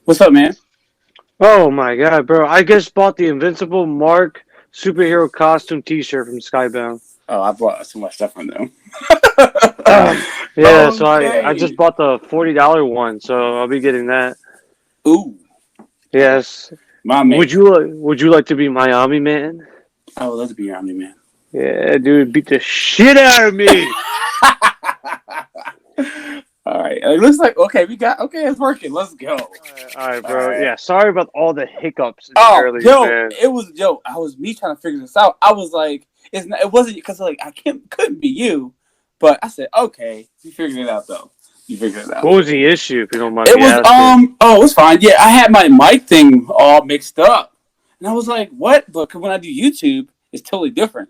What's up, man? Oh my god, bro. I just bought the Invincible Mark superhero costume t-shirt from Skybound. Oh, I bought so much stuff from them. Yeah, so I just Okay. bought the $40 one, so I'll be getting that. Ooh, Yes. my Would man. you like to be Miami man? I would love to be around you, man. Yeah, dude, beat the shit out of me. All right. It looks like okay. Okay. It's working. Let's go. All right, All bro. right. Yeah, sorry about all the hiccups in the Oh, earlier, yo, man. it was yo. I was me trying to figure this out. I was like, it's not, it wasn't because like I couldn't be you, but I said okay. You figured it out though. You figured it out. What was the issue, if you don't mind It me was asking? oh, it was fine. Yeah, I had my mic thing all mixed up, and I was like, what? But when I do YouTube, it's totally different.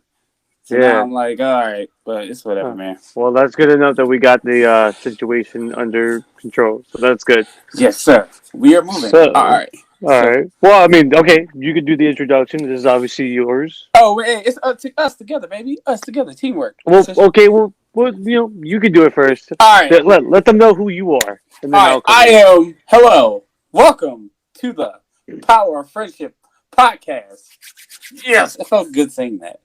So now Yeah. I'm like, all right, but it's whatever, Huh. man. Well, that's good enough that we got the situation under control. So that's good. Yes, sir. We are moving. All So, right. all So, right. Well, I mean, okay, you could do the introduction. This is obviously yours. oh, hey, it's us together, baby. Us together, teamwork. Well, okay, well, you could do it first. All right, Let them know who you are, and then all right. I'll come I in. am. Hello, welcome to the Power of Friendship podcast. Yes, it felt good saying that.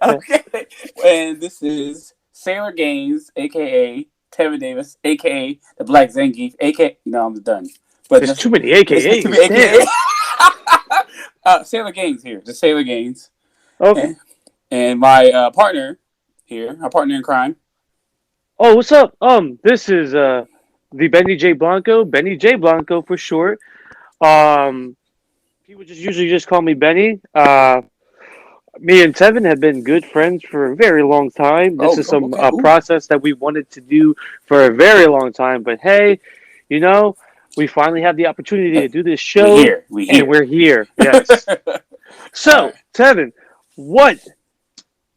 Okay, and this is Sailor Gaines, aka Tevin Davis, aka the Black Zangief, aka no, I'm done. But There's just too many it's too AKAs. many AKA. Damn. Sailor Gaines here, just Sailor Gaines, Okay. and my partner here, our partner in crime. Oh, what's up? This is the Benny J Blanco for short. Um, People just usually just call me Benny. Me and Tevin have been good friends for a very long time. This Oh, is oh some okay. Ooh. process that we wanted to do for a very long time. But hey, you know, we finally have the opportunity to Hey, do this we show, here. We and here. we're here. Yes. All right. So, Tevin, what?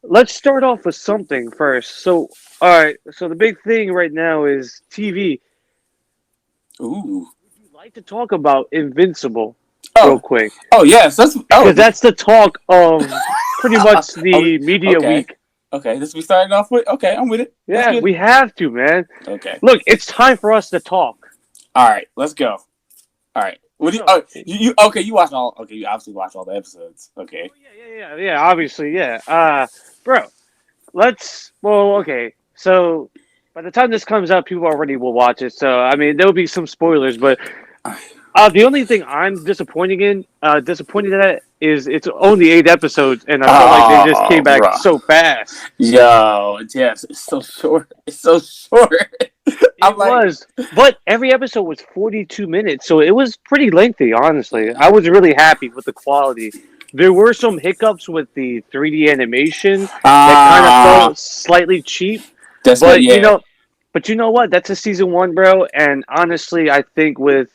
Let's start off with something first. So, all right. So the big thing right now is TV. Ooh. Would you like to talk about Invincible real Oh. quick? Oh yes. That's Because that's the talk of pretty much Are we, the media okay. week. Okay. This we starting off with. Okay, I'm with it. That's Yeah, good. we have to, man. Okay. Look, it's time for us to talk. All right. Let's go. All right. What do you? So, Oh, you okay? You watched all? Okay, you obviously watched all the episodes. Okay. yeah, obviously, yeah. Bro, well, okay. So, by the time this comes out, people already will watch it. So, I mean, there'll be some spoilers, but the only thing I'm disappointed at is it's only 8 episodes, and I felt like they just came Oh, back bro. so fast. Yo, yes, it's so short. It's so short. I'm It like, was, but every episode was 42 minutes, so it was pretty lengthy, honestly. I was really happy with the quality. There were some hiccups with the 3D animation that kind of ah, felt slightly cheap, that's what. but Yeah. you know what? That's a season one, bro, and honestly, I think with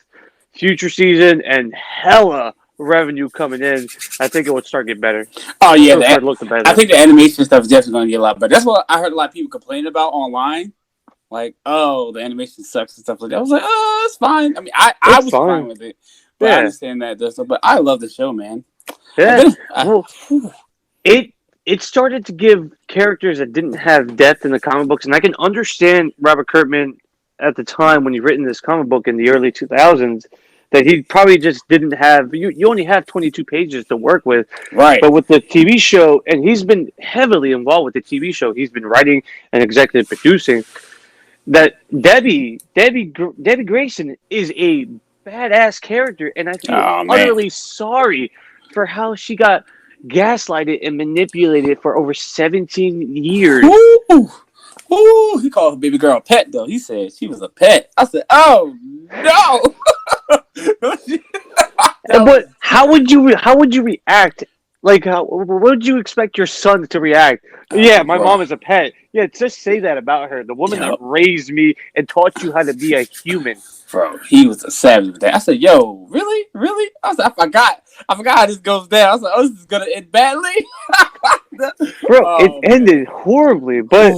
future season and hella revenue coming in, I think it would start getting better. Oh I think yeah. it'll start looking I better. think the animation stuff is definitely going to get a lot better. That's what I heard a lot of people complaining about online. Like, oh, the animation sucks and stuff like that. I was like, oh, it's fine. I mean, I It's was fine fine. with it, but I Yeah. understand that. But I love the show, man. I've Yeah. been. Well, it it started to give characters that didn't have depth in the comic books, and I can understand Robert Kirkman at the time when he written this comic book in the early 2000s that he probably just didn't have. You only have 22 pages to work with, Right. but with the TV show, and he's been heavily involved with the TV show. He's been writing and executive producing. That Debbie Grayson is a badass character, and I feel Oh man. utterly sorry for how she got gaslighted and manipulated for over 17 years. Ooh, ooh. He called her baby girl a pet though. He said she was a pet. I said, oh no. And That was. how would you react? Like, what would you expect your son to react? Yeah, Oh, my bro. mom is a pet. Yeah, just say that about her. The woman that Yo, raised me and taught you how to be a human. bro, he was a savage with that. I said, yo, really? Really? I said, I forgot how this goes down. I was like, oh, this is gonna end badly. Bro, it Oh man. ended horribly, but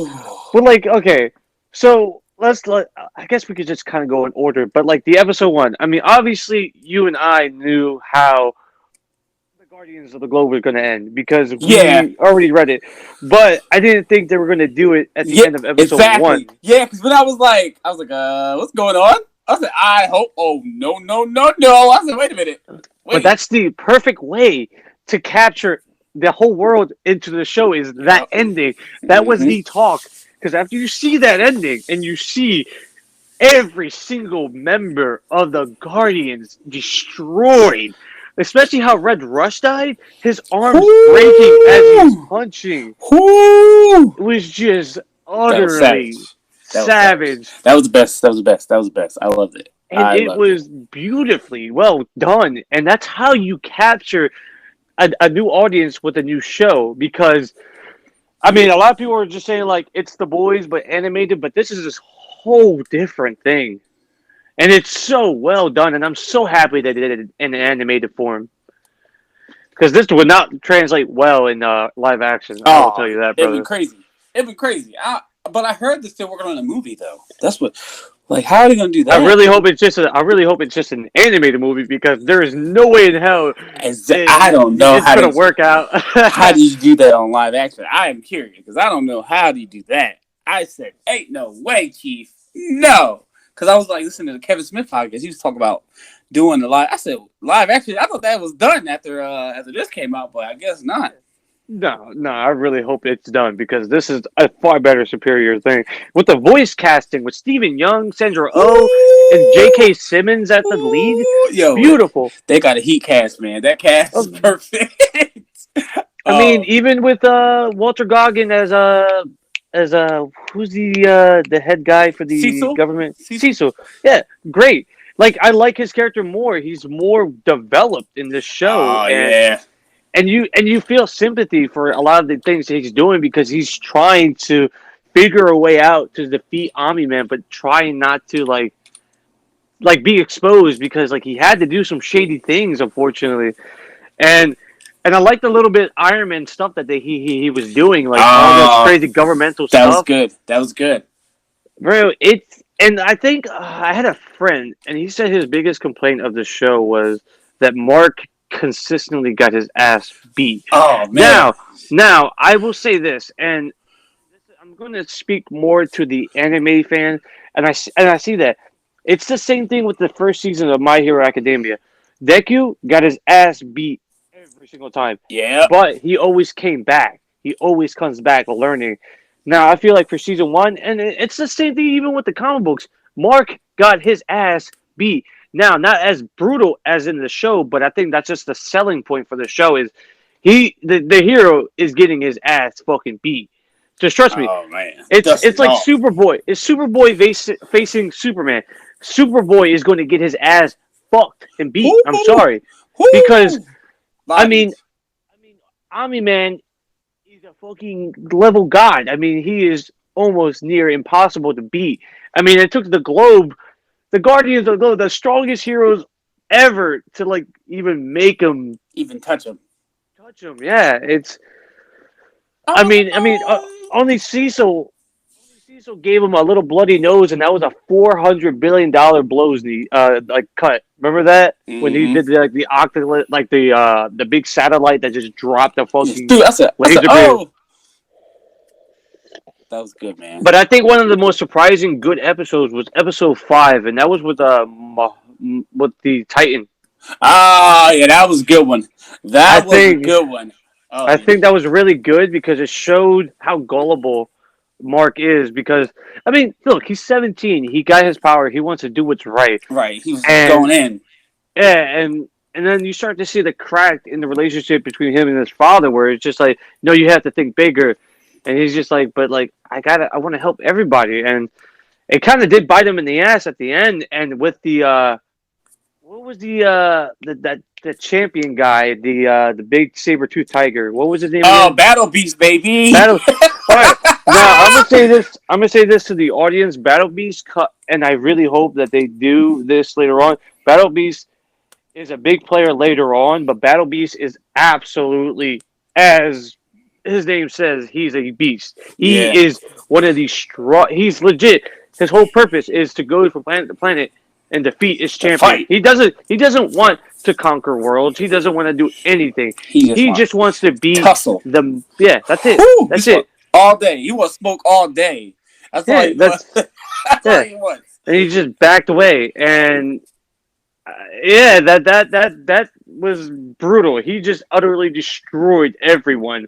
like, okay, so I guess we could just kind of go in order, but like the episode one, I mean, obviously you and I knew how the Guardians of the Globe was going to end because Yeah, we already read it, but I didn't think they were going to do it at the yeah, end of episode one. exactly. Yeah, because when I was like, what's going on? I said, I hope. Oh, no, no, no, no. I said, wait a minute. But that's the perfect way to capture the whole world into the show is that ending. That was the talk. Because after you see that ending and you see every single member of the Guardians destroyed, especially how Red Rush died, his arms breaking as he's punching. It was just utterly savage. That was the best. That was the best. That was the best. I loved it. And it was beautifully well done. And that's how you capture a new audience with a new show. Because, I mean, a lot of people are just saying, like, it's The Boys, but animated. But this is this whole different thing. And it's so well done. And I'm so happy they did it in an animated form. Because this would not translate well in live action. I will tell you that, brother. It'd be crazy. It'd be crazy. But I heard they're still working on a movie, though. That's what... Like, how are they gonna do that? I really hope it's just an animated movie because there is no way in hell I don't know it's gonna work out. How do you do that on live action? I am curious because I don't know how do you do that. I said, "Ain't no way, Chief, no." Because I was like listening to the Kevin Smith podcast. He was talking about doing the live. I said live action. I thought that was done after this came out, but I guess not. No, I really hope it's done because this is a far better, superior thing. With the voice casting, with Stephen Young, Sandra Oh, and J.K. Simmons at the lead, beautiful. They got a heat cast, man. That cast is perfect. I mean, even with Walter Goggin as who's the head guy for the government? Cecil. Yeah, great. Like, I like his character more. He's more developed in this show. And you feel sympathy for a lot of the things he's doing because he's trying to figure a way out to defeat Omni-Man, but trying not to like be exposed because like he had to do some shady things, unfortunately. And I liked a little bit Iron Man stuff that he was doing, like all this crazy governmental stuff. That was good. Bro, and I think I had a friend, and he said his biggest complaint of the show was that Mark consistently got his ass beat. Oh man! Now I will say this, and I'm going to speak more to the anime fan, and I see that it's the same thing with the first season of My Hero Academia. Deku got his ass beat every single time. Yeah, but he always came back. He always comes back learning. Now I feel like for season 1, and it's the same thing even with the comic books. Mark got his ass beat. Now, not as brutal as in the show, but I think that's just the selling point for the show is the hero is getting his ass fucking beat. Just trust me. Oh man, it's like Superboy. It's Superboy facing Superman. Superboy is going to get his ass fucked and beat. I'm sorry, because I mean, Omni-Man is a fucking level god. I mean, he is almost near impossible to beat. I mean, it took the Globe. The Guardians of the Globe, the strongest heroes ever to like even make him touch him. Yeah, it's. I mean, only Cecil gave him a little bloody nose, and that was a $400 billion blows cut. Remember that when he did the octagon, like the big satellite that just dropped the fucking laser beam. That was good, man. But I think one of the most surprising good episodes was episode 5, and that was with the Titan. Yeah, that was a good one. That was a good one. I think that was really good because it showed how gullible Mark is. Because I mean, look, he's 17. He got his power. He wants to do what's right. Right. He was going in. Yeah, and then you start to see the crack in the relationship between him and his father, where it's just like, no, you have to think bigger. And he's just like, but like, I want to help everybody. And it kind of did bite him in the ass at the end. And with the, what was the champion guy, the big saber-tooth tiger? What was his name? Oh, Battle Beast, baby. All right. Now I'm gonna say this to the audience. Battle Beast cut, and I really hope that they do this later on. Battle Beast is a big player later on, but Battle Beast is absolutely, as his name says, he's a beast. He is one of these strong. He's legit. His whole purpose is to go from planet to planet and defeat his champion. He doesn't want to conquer worlds. He doesn't want to do anything. He just wants to be tussle. That's it. That's it. All day. He wants smoke all day. That's all he wants. That's all he wants. and he just backed away. And yeah, that was brutal. He just utterly destroyed everyone,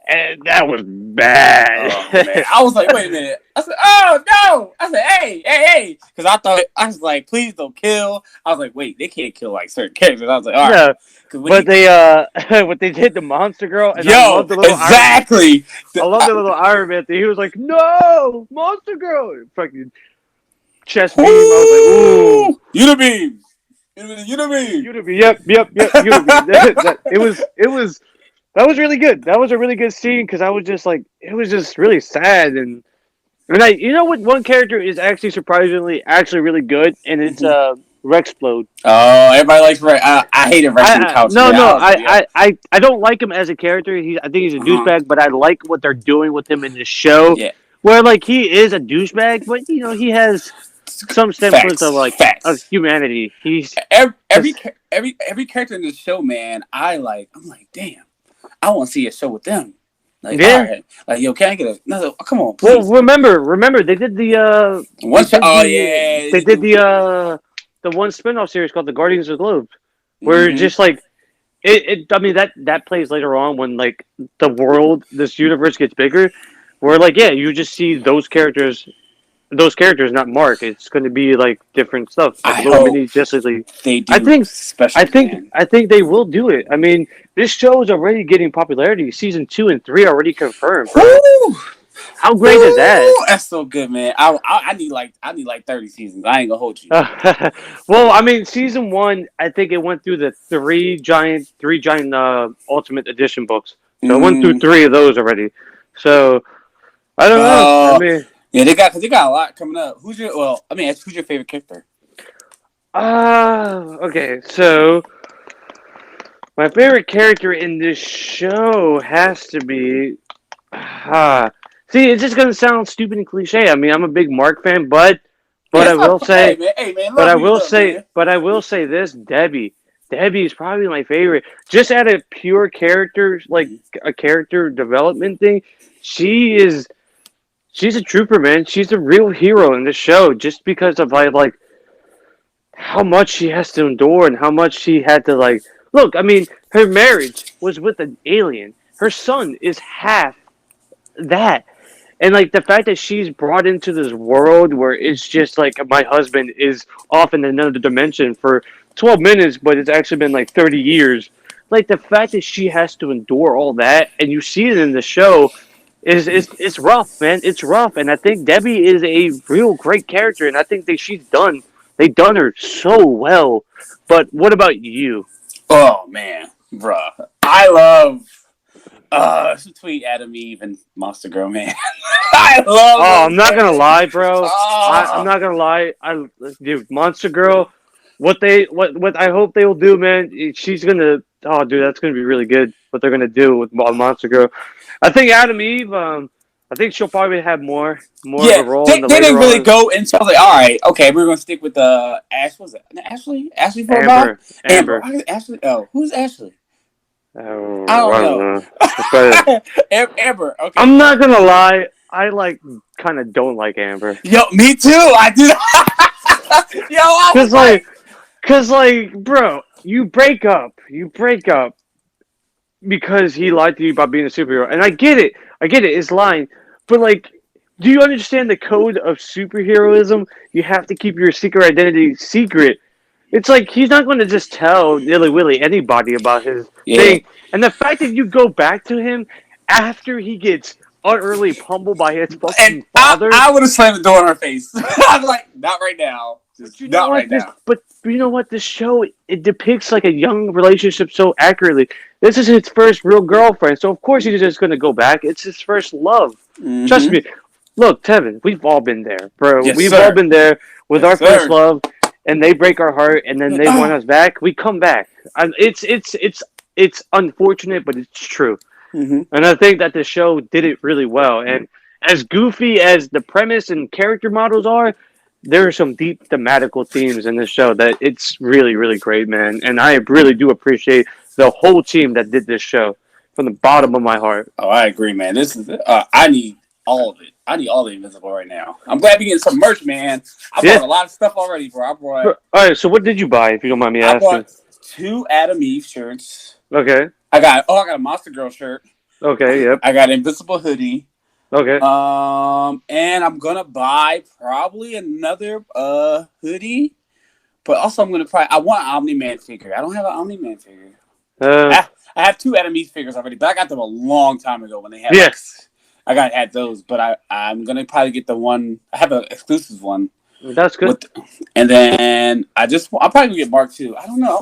and that was Oh man, bad. I was like, wait a minute. I said, oh no. I said, hey, because I thought I was like, please don't kill. I was like, wait, they can't kill like certain characters. I was like, all right. No, but they what they did to Monster Girl, and I Yo, love the little Iron Man. exactly. I love the little Iron Man thing. He was like, "No, Monster Girl!" Fucking chest beam. I was like, "Ooh, Unibeam. Unibeam. Unity, yep, Unity." That was really good. That was a really good scene because I was just like, it was just really sad and you know what? One character is actually surprisingly actually really good, and it's Rexplode. Oh, everybody likes Rex. I hated Rex and Couch. No, Man. no, I don't like him as a character. I think he's a douchebag, but I like what they're doing with him in the show. Yeah. Where like he is a douchebag, but you know he has some semblance of humanity. He's every character in the show, man. I'm like, damn, I want to see a show with them. Like, yeah, all right. Like, yo, can I get another? Oh, come on, please. well, remember they did the they did the one spinoff series called the Guardians of the Globe, where just like it. I mean that plays later on when like this universe gets bigger, where like yeah, you just see those characters, not Mark. It's going to be like different stuff. Like I little hope mini Justice League. they do. I think they will do it. I mean, this show is already getting popularity. Season 2 and 3 are already confirmed. Woo! How great is that? That's so good, man. I need like 30 seasons. I ain't gonna hold you. Well, I mean, season 1, I think it went through the three giant Ultimate Edition books. So it went through 3 of those already. So I don't know. I mean, yeah, they got a lot coming up. Who's your favorite character? Okay, so my favorite character in this show has to be. See, it's just gonna sound stupid and cliche. I mean, I'm a big Mark fan, but I will say, but I will say this: Debbie. Debbie is probably my favorite. Just at a pure character, like a character development thing, she's a trooper, man. She's a real hero in the show, just because of like how much she has to endure and how much she had to like. Look, I mean, her marriage was with an alien. Her son is half that. And like the fact that she's brought into this world where it's just like my husband is off in another dimension for 12 minutes, but it's actually been like 30 years. Like the fact that she has to endure all that, and you see it in the show, it's rough, man. It's rough, and I think Debbie is a real great character, and I think that they've done her so well. But what about you? Oh man, bruh, I love. It's between Adam, Eve, and Monster Girl, man. I love. Oh, I'm not gonna lie, bro. I'm not gonna lie. Dude, Monster Girl. What I hope they will do, man. She's gonna. Oh, dude, that's gonna be really good. What they're gonna do with Monster Girl. I think Adam Eve. I think she'll probably have more of a role. They didn't really go into. I was like, all right, okay, we're gonna stick with Ash. Was it Ashley? Ashley for Amber. Ashley. Oh, who's Ashley? Oh, I don't know. Amber. Okay. I'm not gonna lie. I kind of don't like Amber. Yo, me too. I do. Yo, cause bro, you break up because he lied to you about being a superhero, and I get it. It's lying, but like, do you understand the code of superheroism? You have to keep your secret identity secret. It's like he's not going to just tell nilly-willy anybody about his thing. And the fact that you go back to him after he gets utterly pummeled by his fucking father. I would have slammed the door in her face. I'm like, not right now. Not right now. But you know what? This show, it depicts like a young relationship so accurately. This is his first real girlfriend. So, of course, he's just going to go back. It's his first love. Mm-hmm. Trust me. Look, Tevin, we've all been there, bro. Yes, we've sir. all been there with our first love. And they break our heart, and then they want us back. We come back. It's unfortunate, but it's true. Mm-hmm. And I think that the show did it really well. And as goofy as the premise and character models are, there are some deep thematical themes in this show that it's really, really great, man. And I really do appreciate the whole team that did this show from the bottom of my heart. Oh, I agree, man. This is I need all of it. I need all the Invincible right now. I'm glad we getting some merch, man. I bought a lot of stuff already, bro. All right, so what did you buy, if you don't mind me I asking? bought 2 Adam Eve shirts. Okay. I got a Monster Girl shirt. Okay, yep. I got an Invincible hoodie. Okay. And I'm gonna buy probably another hoodie. But also, I want an Omni-Man figure. I don't have an Omni-Man figure. I have 2 Adam Eve figures already, but I got them a long time ago when they had. Yes. Had those, but I'm gonna probably get the one. I have an exclusive one. That's good. And then I'll probably get Mark too. I don't know.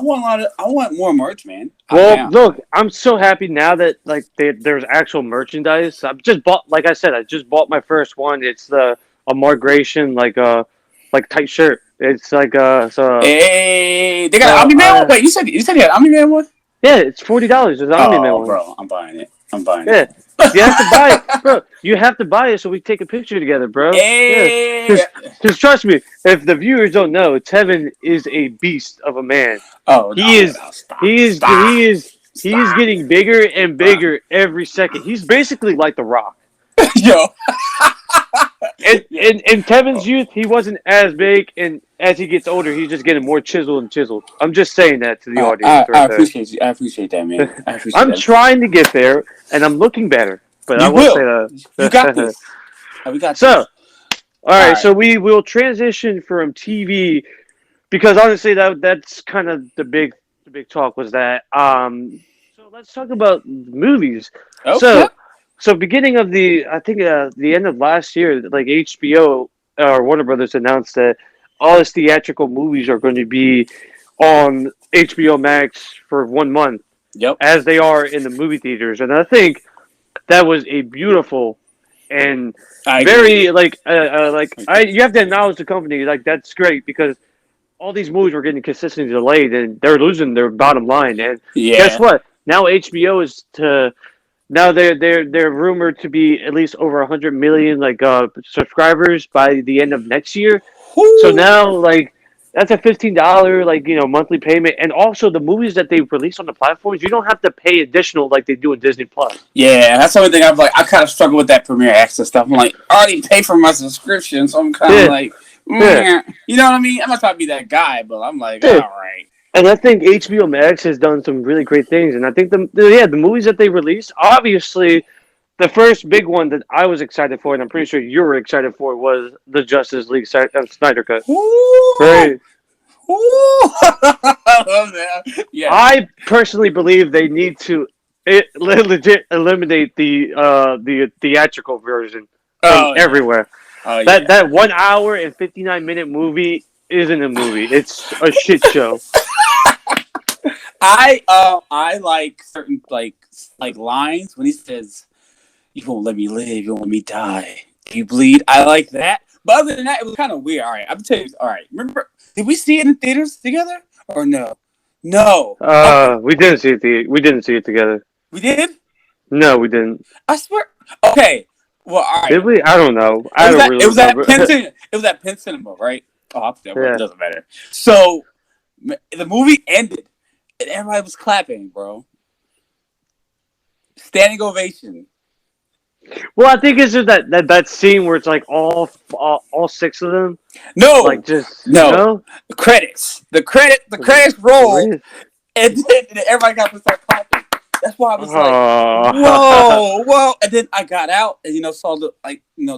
I want more merch, man. Look, I'm so happy now that like there's actual merchandise. I've just bought, like I said, I just bought my first one. It's a migration like tight shirt. It's like Hey, they got an Omni-Man one. Wait, you said you had Omni-Man one? Yeah, it's $40. There's Omni-Man one. Bro, I'm buying it. Yeah. You have to buy it, bro. You have to buy it so we take a picture together, bro. Hey. Because trust me, if the viewers don't know, Tevin is a beast of a man. He is getting bigger and bigger every second. He's basically like The Rock. Yo. In Tevin's youth, he wasn't as big, and as he gets older, he's just getting more chiseled and chiseled. I'm just saying that to the audience. I appreciate you. I appreciate that, man. I'm trying to get there, and I'm looking better. But I will say that. You got this. We got so, this. All right, so we will transition from TV because honestly, that's kind of the big talk was that. So let's talk about movies. Okay. So beginning of the end of last year, like HBO or Warner Brothers announced that all its theatrical movies are going to be on HBO Max for 1 month. Yep. As they are in the movie theaters, and I think that was a beautiful and very you have to acknowledge the company. Like that's great because all these movies were getting consistently delayed and they're losing their bottom line. And guess what? Now HBO is they're rumored to be at least over 100 million subscribers by the end of next year. Woo! So now that's a $15 monthly payment, and also the movies that they release on the platforms, you don't have to pay additional like they do in Disney Plus. Yeah, that's the only thing I kind of struggle with that Premiere Access stuff. I'm like, I already pay for my subscription, so I'm kind of you know what I mean? I'm not trying to be that guy, but I'm like, all right. And I think HBO Max has done some really great things, and I think the movies that they released, obviously. The first big one that I was excited for, and I'm pretty sure you were excited for, was the Justice League Snyder Cut. Ooh! Right. Ooh! I love that. Yeah. I personally believe they need to legit eliminate the theatrical version from everywhere. That 1 hour and 59-minute movie isn't a movie; it's a shit show. I like certain like lines when he says, "You won't let me live. You won't let me die. Do you bleed?" I like that. But other than that, it was kind of weird. All right, I'm telling you. All right, remember? Did we see it in theaters together or no? No. We didn't see it. We didn't see it together. We did? No, we didn't. I swear. Okay. Well, all right. Did we? I don't know. It was at Penn Cinema, right? Oh, it doesn't matter. So the movie ended, and everybody was clapping, bro. Standing ovation. Well, I think it's just that scene where it's like all 6 of them. No, no. The credits roll, and then everybody got to start clapping. That's why I was like, whoa, and then I got out and saw the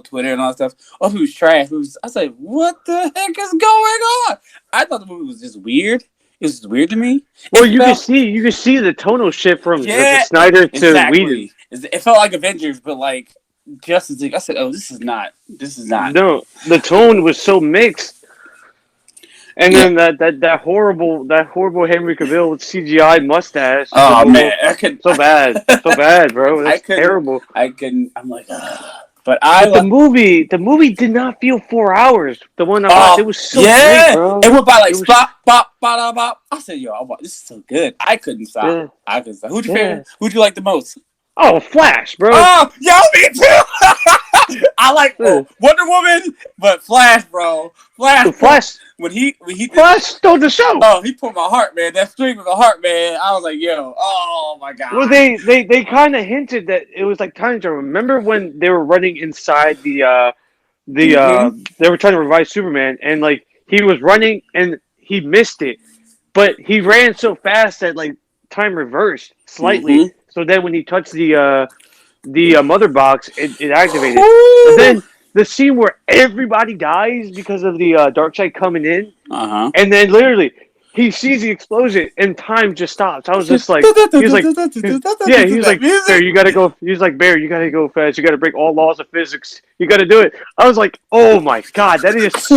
Twitter and all that stuff. Oh, it was trash. I was like, what the heck is going on? I thought the movie was just weird. It was weird to me. Well, you can see the tonal shift from Snyder to Whedon. It felt like Avengers, but like Justice League. I said, "Oh, this is not." No, the tone was so mixed, and then that horrible Henry Cavill with CGI mustache. Oh man, so bad, bro. That's terrible. I'm like, but the movie did not feel 4 hours. The one I watched, it was so great, bro. It went by like bop. I said, yo, this is so good. I couldn't stop. Yeah. I couldn't stop. Who'd you favorite? Who'd you like the most? Oh, Flash, bro. Oh, yo, me too. I like Wonder Woman, but Flash, bro. Flash. when he did Flash stole the show. Oh, he pulled my heart, man. That string of the heart, man. I was like, yo, oh my god. Well, they kind of hinted that it was like kind of. Remember when they were running inside they were trying to revive Superman, and like he was running and he missed it, but he ran so fast that like time reversed slightly. Mm-hmm. So then when he touched the mother box, it activated. And then the scene where everybody dies because of the Darkseid coming in, and then literally he sees the explosion and time just stops. I was just like, he's like, Bear, you gotta go. He's like, Bear, you gotta go fast. You gotta break all laws of physics. You gotta do it. I was like, oh my god, that is so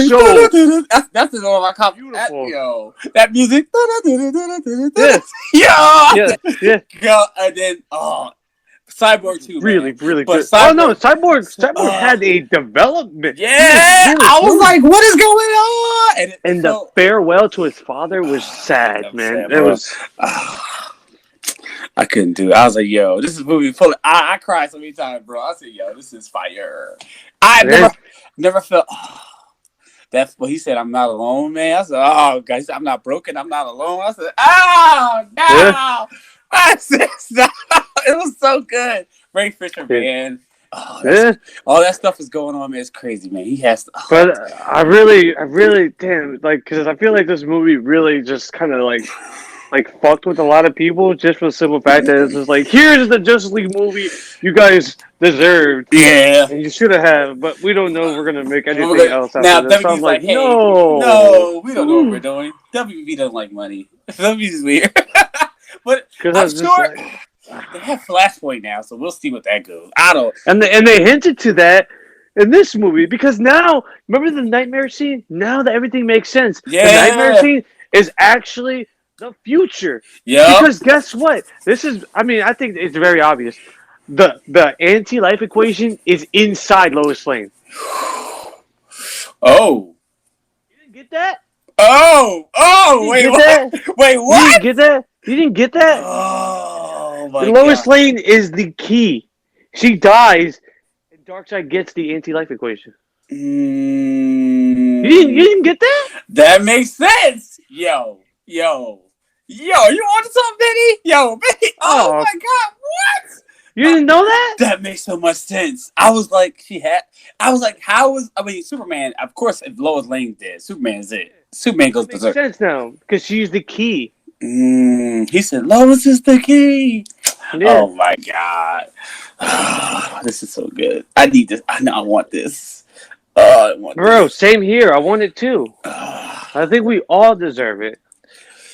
that's the one of my cop. beautiful. Yo, that music. Yeah. Yo, and then Cyborg too. Really but good. Cyborg had a development. Yeah, really I was like, what is going on? And the farewell to his father was sad, man. It was. I couldn't do it. I was like, yo, this is movie full. I cried so many times, bro. I said, yo, this is fire. I never felt. That's what he said. I'm not alone, man. I said, oh, guys, I'm not broken. I'm not alone. I said, oh no. Yeah. I said, stop. It was so good. Ray Fisher, man. Oh, all that stuff is going on, man. It's crazy, man. He has to. But I really, damn, like, because I feel like this movie really just kind of like fucked with a lot of people just for the simple fact that it's just like, here's the Justice League movie you guys deserved. Yeah. And you should have, but we don't know if we're going to make anything else now, after this. So I'm like, hey, no, we don't know what we're doing. WB doesn't like money. WB's weird. But I'm sure they have Flashpoint now, so we'll see what that goes. I don't. And they hinted to that in this movie because now, remember the nightmare scene? Now that everything makes sense. Yeah. The nightmare scene is actually the future. Yeah. Because guess what? This is. I mean, I think it's very obvious. The anti-life equation is inside Lois Lane. Oh. You didn't get that? Oh! Wait, what? Wait, what? You didn't get that? You didn't get that? Oh my Lois God. Lane is the key. She dies, and Darkseid gets the anti-life equation. You didn't get that? That makes sense. Yo. You want something, Benny? Yo, Benny. Oh my God, what? You didn't know that? That makes so much sense. I was like, Superman, of course, if Lois Lane did, Superman's it. Superman goes berserk. Makes sense now, because she's the key. He said, Lois is the key. Yeah. Oh my God. This is so good. I need this. I want this. I want Bro, this. same here. I want it too. I think we all deserve it.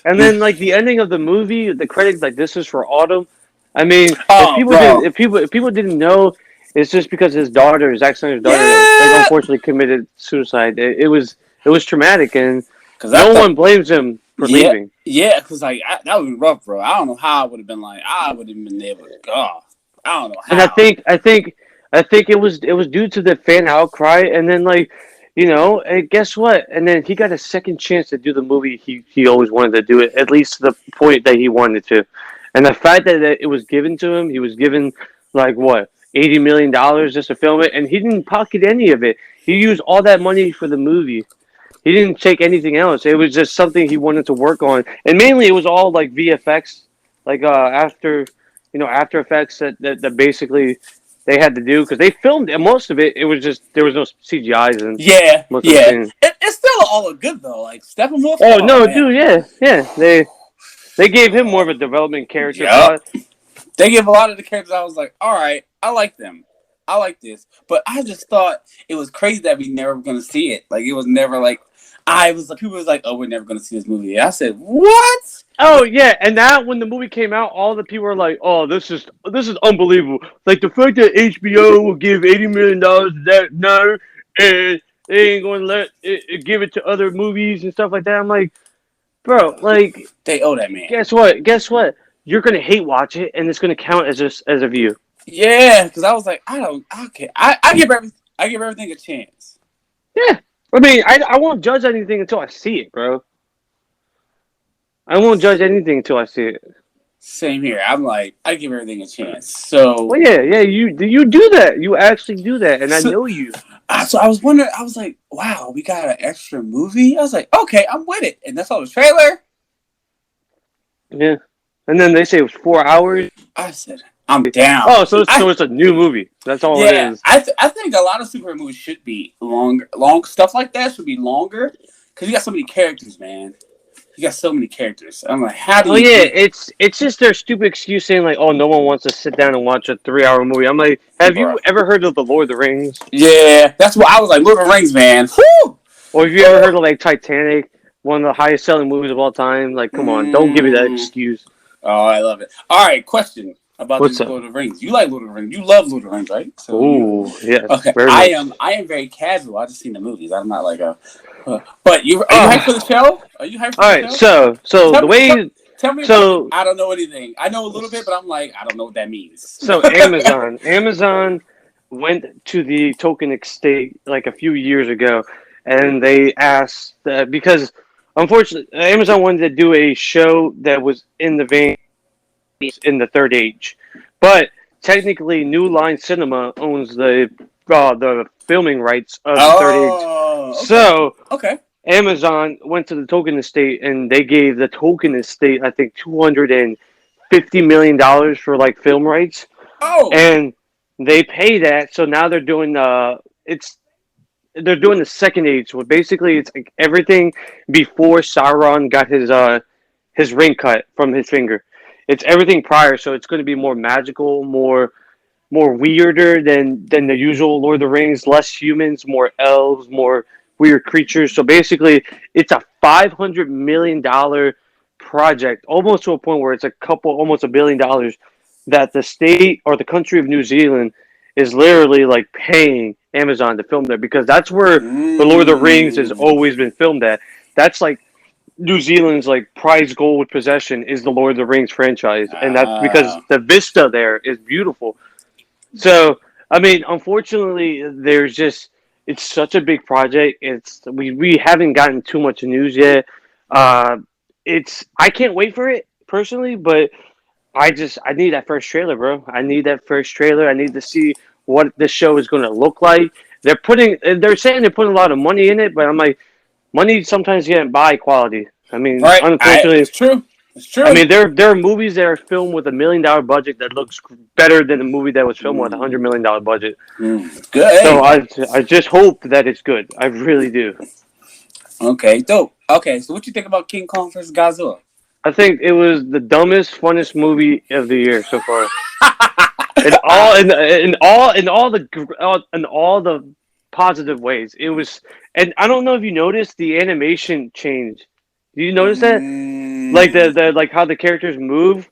And then, like, the ending of the movie, the credits, like, this is for Autumn. I mean, if people didn't know, it's just because Zack Snyder's daughter, like, unfortunately committed suicide. It was traumatic, and no one blames him for leaving. Yeah, because like that would be rough, bro. I don't know how I would have been like. I would have been able to go. I don't know how. And I think it was due to the fan outcry, and then like, you know, and guess what? And then he got a second chance to do the movie he always wanted to do it, at least to the point that he wanted to. And the fact that it was given to him, he was given like what, $80 million just to film it, and he didn't pocket any of it. He used all that money for the movie. He didn't take anything else. It was just something he wanted to work on, and mainly it was all like VFX, like After Effects that basically they had to do because they filmed and most of it. It was just there was no CGIs and It's still all good though. Like Steppenwolf. Oh no, man. Dude, yeah. They gave him more of a development character. Yep. They gave a lot of the characters. I was like, all right, I like them. I like this, but I just thought it was crazy that we never were gonna see it. Like it was never like. People was like, oh, we're never going to see this movie. And I said, what? Oh, yeah. And now when the movie came out, all the people were like, oh, this is unbelievable. Like the fact that HBO will give $80 million to that now, and they ain't going to let it give it to other movies and stuff like that. I'm like, bro, like. They owe that man. Guess what? You're going to hate watch it, and it's going to count as a view. Yeah, because I was like, I give everything a chance. Yeah. I mean, I won't judge anything until I see it, bro. I won't judge anything until I see it. Same here. I'm like, I give everything a chance. So, Well, yeah, you do that. You actually do that, and I so, know you. so I was wondering. I was like, wow, we got an extra movie. I was like, okay, I'm with it. And that's all the trailer. Yeah, and then they say it was 4 hours. I said, I'm down. Oh, so it's a new movie. That's all it Yeah, is. I think a lot of superhero movies should be longer. Long stuff like that should be longer because you got so many characters, man. You got so many characters. I'm like, how do Oh you yeah, do? it's just their stupid excuse saying like, oh, no one wants to sit down and watch a 3 hour movie. I'm like, have Bruh. you ever heard of the Lord of the Rings? Yeah, that's what I was like. Lord of the Rings, man. Woo! Or have you ever heard of like Titanic, one of the highest selling movies of all time? Like, come on, don't give me that excuse. Oh, I love it. All right, question about What's this up? Lord of the Rings. You like Lord of the Rings? You love Lord of the Rings, right? So Ooh, yes, okay. very much. I am very casual. I just seen the movies. I'm not like a. But you are you hyped for the show? Are you hyped for All the right, show? so Tell the me, way, tell me about it. so I don't know anything. I know a little bit, but I'm like, I don't know what that means. so Amazon went to the token estate like a few years ago, and they asked because unfortunately Amazon wanted to do a show that was in the vein in the third age, but technically New Line Cinema owns the filming rights of the third age. Oh, okay, So okay. Amazon went to the token estate and they gave the token estate I think $250 million for like film rights, Oh, and they pay that. So now they're doing the second age. So basically, it's like everything before Sauron got his ring cut from his finger. It's everything prior, so it's going to be more magical, more weirder than the usual Lord of the Rings. Less humans, more elves, more weird creatures. So basically, it's a $500 million project, almost to a point where it's almost $1 billion, that the state or the country of New Zealand is literally like paying Amazon to film there because that's where the Lord of the Rings has mm. always been filmed at. That's like New Zealand's like prize gold possession is the Lord of the Rings franchise, and that's because Ah, the vista there is beautiful. So, I mean, unfortunately, there's just it's such a big project. We haven't gotten too much news yet. Uh, it's I can't wait for it personally, but I need that first trailer, bro. I need that first trailer. I need to see what the show is going to look like. They're saying they're putting a lot of money in it, but I'm like, money sometimes can't buy quality. I mean, right. unfortunately, It's true. It's I true. mean, there are movies that are filmed with $1 million budget that looks better than a movie that was filmed with $100 million budget. Good. So Hey. I just hope that it's good. I really do. Okay, dope. Okay, so what you think about King Kong versus Godzilla? I think it was the dumbest, funnest movie of the year so far. In all the positive ways, it was. And I don't know if you noticed the animation change. Do you notice that? Like Mm, like how the characters move,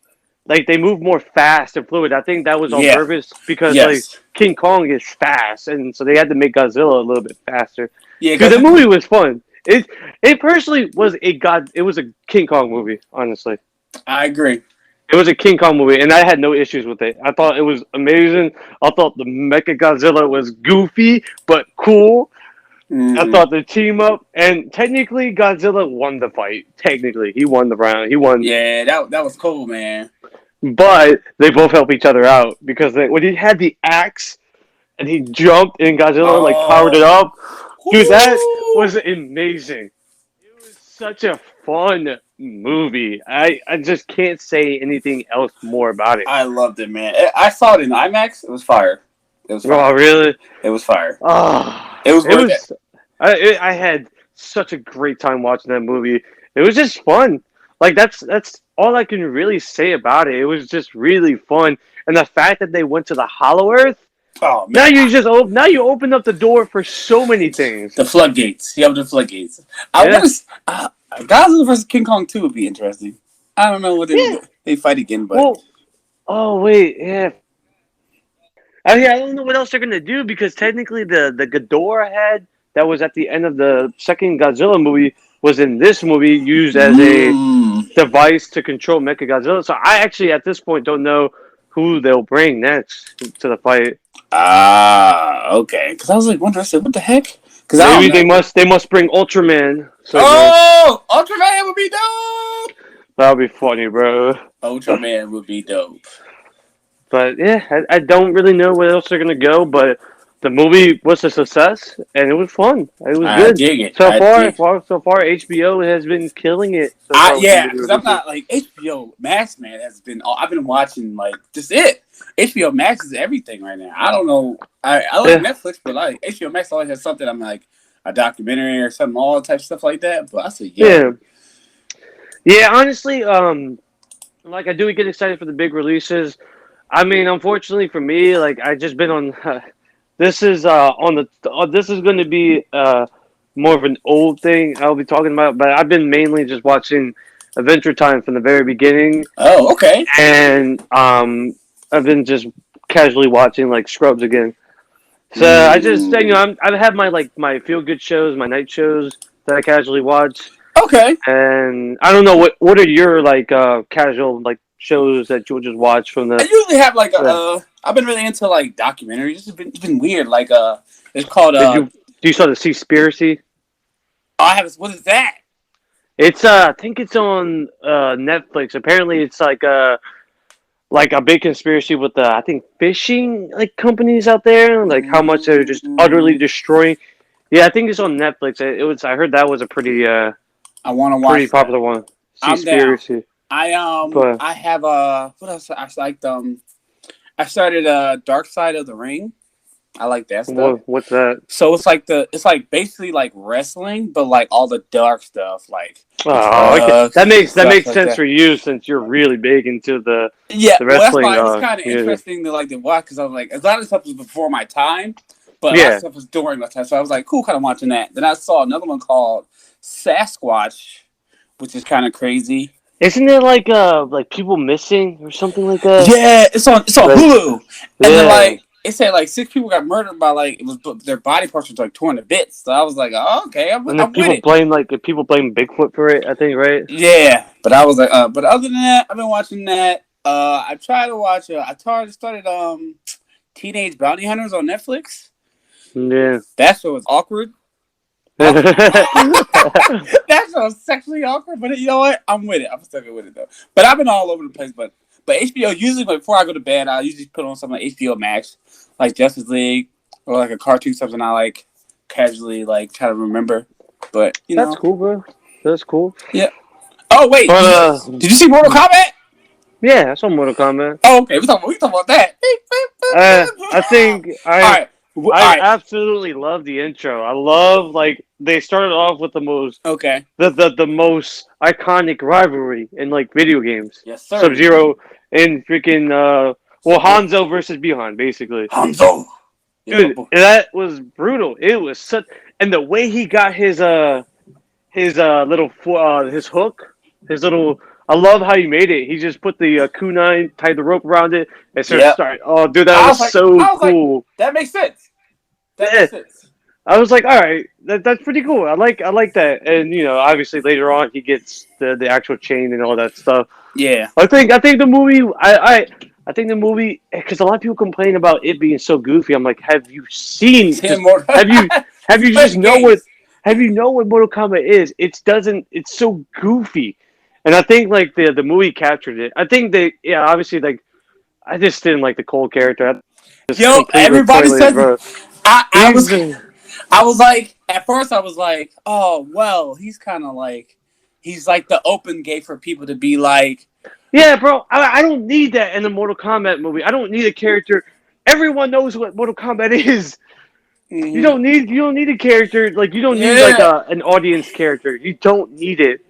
like they move more fast and fluid. I think that was on yeah. purpose because like Yes. King Kong is fast, and so they had to make Godzilla a little bit faster. Yeah, Because the because movie was fun. It personally was It was a King Kong movie. Honestly, I agree. it was a King Kong movie, and I had no issues with it. I thought it was amazing. I thought the Mecha Godzilla was goofy but cool. I Hmm. thought the team up, and technically Godzilla won the fight. Technically, he won the round. He won. Yeah, that was cool, man. But they both help each other out because when he had the axe and he jumped and Godzilla like powered it Oh, up, dude, that whoo. was amazing. It was such a fun movie. I just can't say anything else more about it. I loved it, man. I saw it in IMAX. It was fire. It was Oh, fire. really? It was fire. Oh, It was it worth it. was. I had such a great time watching that movie. It was just fun. Like that's all I can really say about it. It was just really fun, and the fact that they went to the Hollow Earth. Oh man, Now now you open up the door for so many things. the floodgates. You have the floodgates. I Yeah, want to. Godzilla versus King Kong 2 would be interesting. I don't know what yeah. they fight again, but Well, oh wait, yeah. I don't know what else they're gonna do because technically the Ghidorah head that was at the end of the second Godzilla movie was in this movie used as a mm, device to control Mechagodzilla. So I actually at this point don't know who they'll bring next to the fight. okay. Because I was like, wondering, I said, what the heck? Because I don't Maybe know. they must bring Ultraman. So Oh, Ultraman would be dope. That would be funny, bro. Ultraman would be dope. But yeah, I don't really know where else they're gonna go. But the movie was a success, and it was fun. It was I good dig it. so I far. dig. So far, HBO has been killing it so far with the movie Because I'm releases. not like HBO Max, man. Has been. I've been watching like just it. HBO Max is everything right now. I don't know. I like Yeah, Netflix, but like HBO Max always has something. I'm like a documentary or something, all type of stuff like that. But I said, yeah, yo, yeah. Honestly, like I do get excited for the big releases. I mean, unfortunately for me, like I just been on. This is on the. This is going to be more of an old thing I'll be talking about, but I've been mainly just watching Adventure Time from the very beginning, oh, okay. and I've been just casually watching like Scrubs again. So I just Ooh. I have my like my feel good shows, my night shows that I casually watch, Okay. and I don't know what are your like casual like shows that you'll just watch from I the. usually have like a. Uh, I've been really into like documentaries. It's been weird. Like it's called did you do you saw the Seaspiracy? Oh, I have. What is that? It's I think it's on Netflix. Apparently, it's like a big conspiracy with the I think fishing like companies out there, like how much they're just utterly Mm, destroying. Yeah, I think it's on Netflix. It was. I heard that was a I want to pretty watch that. popular one. I'm down. Seaspiracy, I but have what else? I liked I started Dark Side of the Ring. I like that stuff. what's that? So it's like basically like wrestling, but like all the dark stuff, like the Oh, okay. drugs and That stuff makes like sense that. for you since you're really big into Yeah, the well, that's wrestling why it was kind of music. interesting to like to watch because I was like, a lot of stuff was before my time, but a lot of Yeah, stuff was during my time. So I was like, cool, kind of watching that. Then I saw another one called Sasquatch, which is kind of crazy. isn't it like people missing or something like that? Yeah, it's on Like Hulu, and then yeah, like it said like 6 people got murdered by like it was their body parts were like torn to bits. So I was like, oh, okay, and then I'm with it. people blame Bigfoot for it. I think right. Yeah, but I was like, but other than that, I've been watching that. I tried to watch. Started Teenage Bounty Hunters on Netflix. Yeah. That show was awkward. That show was sexually awkward, but you know what? I'm with it. I'm still good with it though. But I've been all over the place. But HBO usually before I go to bed, I usually put on something like HBO Max, like Justice League or like a cartoon something I like casually like try to remember. But you That's know, cool, bro. That's cool. yeah. Oh wait, But did you see Mortal Kombat? yeah, I saw Mortal Kombat. Oh, okay. We talking about that. I think All right. All I right. absolutely love the intro. I love like they started off with the most Okay. the most iconic rivalry in like video games. Yes, Sub sir. Zero and freaking well Sub Zero. Hanzo versus Bihan basically. Hanzo. Yeah, my Dude, boy. that was brutal. It was such and the way he got his little his hook, his little. I love how he made it. He just put the kunai, tied the rope around it, and Yeah. started. Oh, dude, that was so I was like, cool. that makes sense. That Yeah, makes sense. I was like, all right, that's pretty cool. I like that, and obviously later on he gets the actual chain and all that stuff. Yeah. I think the movie I think the movie because a lot of people complain about it being so goofy. I'm like, have you seen Tim just Mortal. have you Play just the know what games. have you know what Mortal Kombat is? It's so goofy, and I think like the movie captured it. I think obviously like I just didn't like the Cole character. I just Yo, completely everybody pointless, says bro. I was He's I was like at first I was like, oh well, he's kind of like he's like the open gate for people to be like, yeah, bro. I don't need that in the Mortal Kombat movie. I don't need a character. Everyone knows what Mortal Kombat is. mm-hmm. You don't need a character like you don't need like Yeah. an audience character. You don't need it.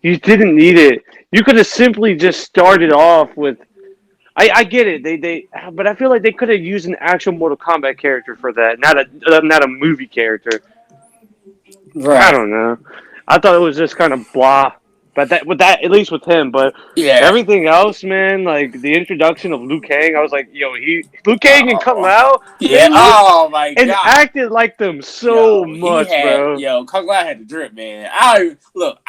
You didn't need it. You could have simply just started off with. I get it. But I feel like they could have used an actual Mortal Kombat character for that, not a movie character. I Right. don't know. I thought it was just kind of blah. But that at least with him, but Yeah. everything else, man, like the introduction of Liu Kang, I was like, yo, Liu Kang and Kung Oh. Lao, Yeah. they look Oh my and god. acted like them so much, bro. Kung Lao had the drip, man. I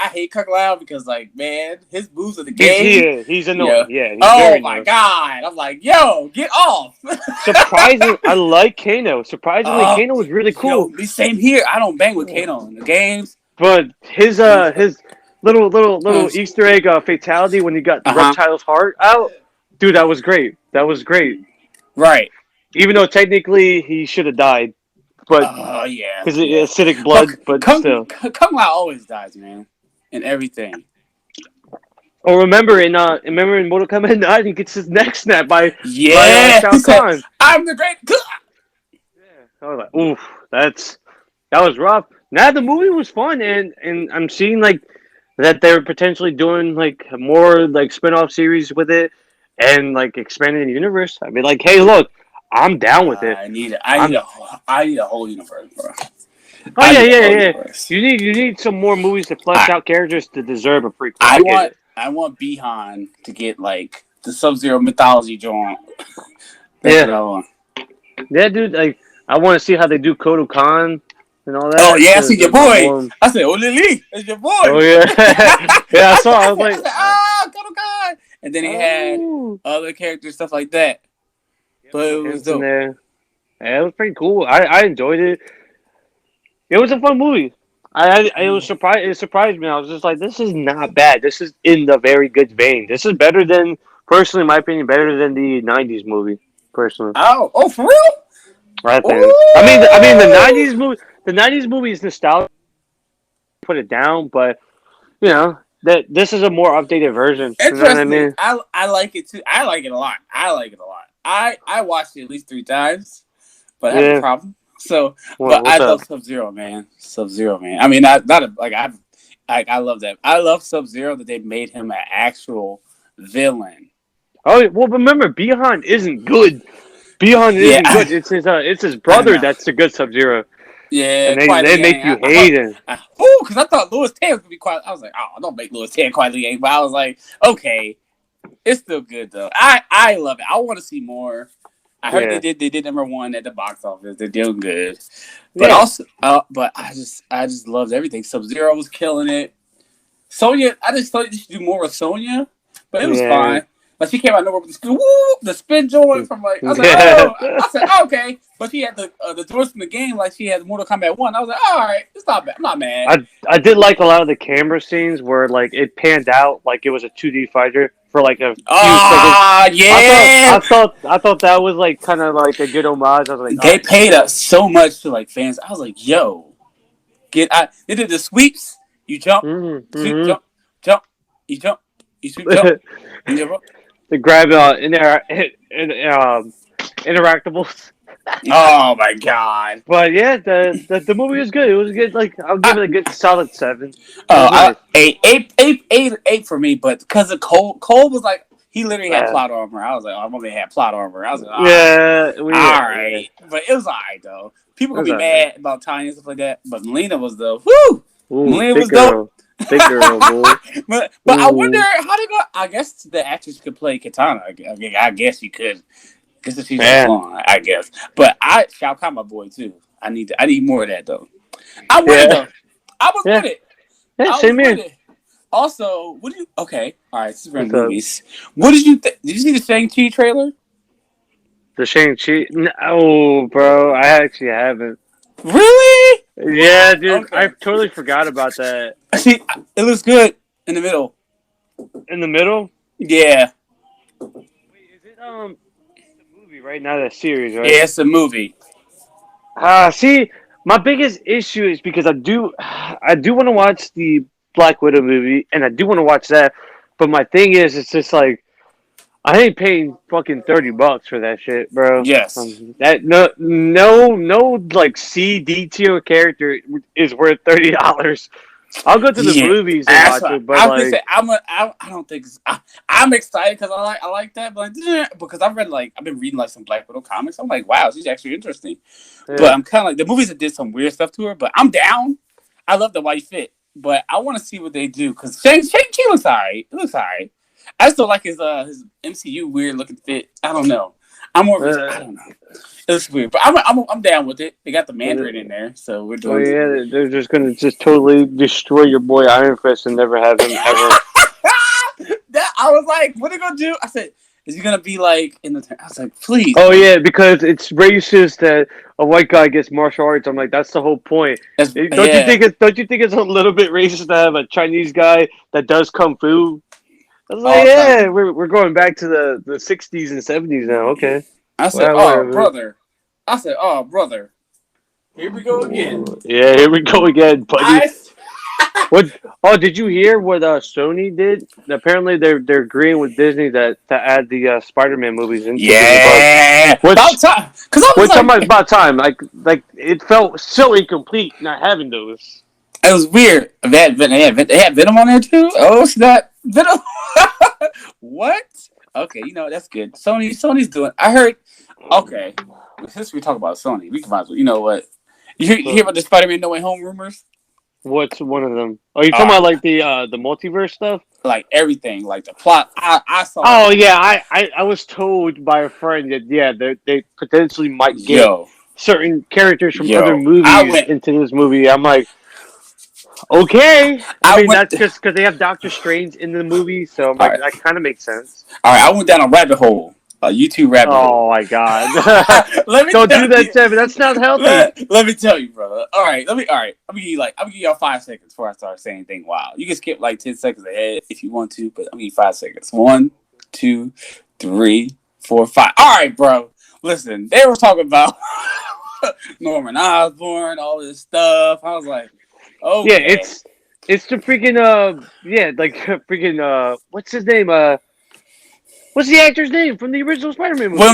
hate Kung Lao because like man, his moves in the game. He's Yeah. annoying. Yeah, he's Oh very my annoying. god. I'm like, yo, get off. Surprising, I like Kano. Surprisingly, Kano was really Yo, cool. same here. I don't bang with Kano in the games. But He's little Uh Easter egg fatality when he got huh. Reptile's heart out. Dude, that was great. That was great. Right. Even though technically he should have died, but Oh yeah, because yeah. acidic But blood, but still. Kung Lao always dies, man, in everything. Or remember in Mortal Kombat 9, he gets his neck snapped by Yeah, he Shao said, Kahn. "I'm the great." Yeah, I was like, oof, that was rough. Now the movie was fun, and I'm seeing like that they're potentially doing like more like spin-off series with it, and like expanding the universe. I mean, like, hey, look, I'm down with it. I'm I need a whole universe, bro. Oh I yeah, need a yeah, whole yeah. universe. You need some more movies to flesh I out characters to deserve a prequel. I get it. I want Bihan to get like the Sub-Zero mythology joint. That's what Yeah, I want. yeah, dude. Like, I want to see how they do Kodo Khan and all Oh that yeah, I to see your the boy. more. I said, "Oh Lily, it's your Oh boy." yeah, yeah. I saw. I was I like, said, "Ah, oh, God." And then he had oh, other characters, stuff like that. yeah, But it little was hints in dope. there. Yeah, it was pretty cool. I enjoyed it. It was a fun movie. I it was surprised. It surprised me. I was just like, this is not bad. This is in the very good vein. This is better than, personally, in my opinion, better than the '90s movie. Personally, Oh, for real? I think. I mean, the Ooh, '90s movie. The '90s movie is nostalgic. Put it down, but that this is a more updated version. You know what I interesting. mean? I like it too. I like it a lot. I like it a lot. I watched it at least 3 times, but I have a Yeah. problem. So, but What's I up? love Sub-Zero, man. Sub-Zero, man. I mean, not a, like I love that. I love Sub-Zero that they made him an actual villain. Oh well, remember, Bihan isn't good. Bihan Yeah, isn't good. It's his I brother know. that's the good Sub Zero, Yeah, and they Quietly they make Yang. you hate him. Because I thought Louis Tan was gonna be quiet. I was like, oh, don't make Louis Tan Quietly Yang. But I was like, okay, it's still good though. I love it. I want to see more. I heard Yeah, they did #1 at the box office. They're doing good, but yeah, also, but I just loved everything. Sub-Zero was killing it. Sonya, I just thought you should do more with Sonya, but it was yeah, fine. Like she came out of nowhere with the spin, woo, the spin joint from like I was like, yeah. oh, I said oh, okay, but she had the joints from the game like she had Mortal Kombat 1. I was like, all right, it's not bad. I'm not mad. I did like a lot of the camera scenes where like it panned out like it was a 2D fighter for like a few seconds. Ah, I thought yeah. I thought I thought that was like kind of like a good homage. I was like, all They right, paid cool. us so much to like fans. I was like, yo, they did the sweeps. You jump, sweep, Mm-hmm. jump, jump. You jump, you sweep, jump. You jump. To grab interactables. Oh my god. But yeah, the movie was good. It was good. Like, I'll give I, it a good solid 7. It Oh, was nice. eight for me, but because of Cole was like he literally had Uh, plot armor. I was like, oh, my man had plot armor. I was like, yeah, all yeah. right, but it was all right though. People It gonna was be alright. mad about Tiny and stuff like that, but Melina was the whoo. Ooh, Melina big was dope. girl, big girl, boy. But I wonder Ooh, how they go. I guess the actress could play Katana. I guess you could. Because she's on man. song, I guess. But Shao Kahn my boy too. I need more of that though. I'm with it Yeah, though. I was yeah, with it. yeah. I was Same with here. it. Also, what do you? Okay, all right. This is What's random up? movies. What did you think? Did you see the Shang-Chi trailer? The Shang-Chi. No, bro, I actually haven't. Really? Yeah, What? dude, I Okay. totally forgot about that. See, it looks good in the middle. In the middle. Yeah, Wait, is it it's a movie right now? That series, right? yeah. It's a movie. See, my biggest issue is because I do want to watch the Black Widow movie, and I do want to watch that. But my thing is, it's just like I ain't paying fucking $30 for that shit, bro. Yes. That no like C D tier character is worth $30. I'll go to the Yeah, movies and that's watch what it, but I was gonna like, say. I don't think I'm excited because I like that, but like, because I've been reading like some Black Widow comics. I'm like, wow, she's actually interesting. But yeah, I'm kind of like the movies that did some weird stuff to her, but I'm down. I love the white fit, but I want to see what they do because Shang-Chi looks alright. It looks alright. I still like his MCU weird looking fit. I don't know. I'm more of his. I uh, don't know. It looks weird, but I'm down with it. They got the Mandarin in there, so we're well, doing. yeah, they're just gonna just totally destroy your boy Iron Fist and never have him ever. That I was like, what are they gonna do? I said, Is he gonna be like in the? I was like, please. Oh yeah, because it's racist that a white guy gets martial arts. I'm like, that's the whole point. Don't you Yeah. think it's a little bit racist to have a Chinese guy that does kung fu? I was like, All time. yeah, we're going back to the 60s and 70s now. Okay, I said, well, oh whatever. brother. I said, oh brother. Here we go again. Yeah, here we go again, buddy. I. What? Oh, did you hear what Sony did? Apparently, they're agreeing with Disney that to add the Spider-Man movies into Disney Plus. Yeah. About Which, time. Because I was like, about time. Like it felt so incomplete not having those. it was weird. They had Venom on there too. Oh, it's not Venom. What? Okay, that's good. Sony's doing. I heard. Okay, since we talk about Sony, we can might as well. You know what? You hear about the Spider-Man No Way Home rumors? What's one of them? Are you talking about like the multiverse stuff? Like everything, like the plot. I saw. Oh yeah, I was told by a friend that they potentially might get certain characters from other movies into this movie. I'm like, okay. I mean that's just because they have Doctor Strange in the movie, so I'm like, that kind of makes sense. All right, I went down a rabbit hole. A YouTube rabbit hole. Oh my god! Don't do that, Seven. That's not healthy. Let me tell you, brother. All right. I'm gonna give y'all 5 seconds before I start saying anything wild. You can skip like 10 seconds ahead if you want to, but I'm gonna give you 5 seconds. 1, 2, 3, 4, 5. All right, bro. Listen, they were talking about Norman Osborn, all this stuff. I was like, oh yeah, it's the freaking freaking what's his name What's the actor's name from the original Spider-Man movie?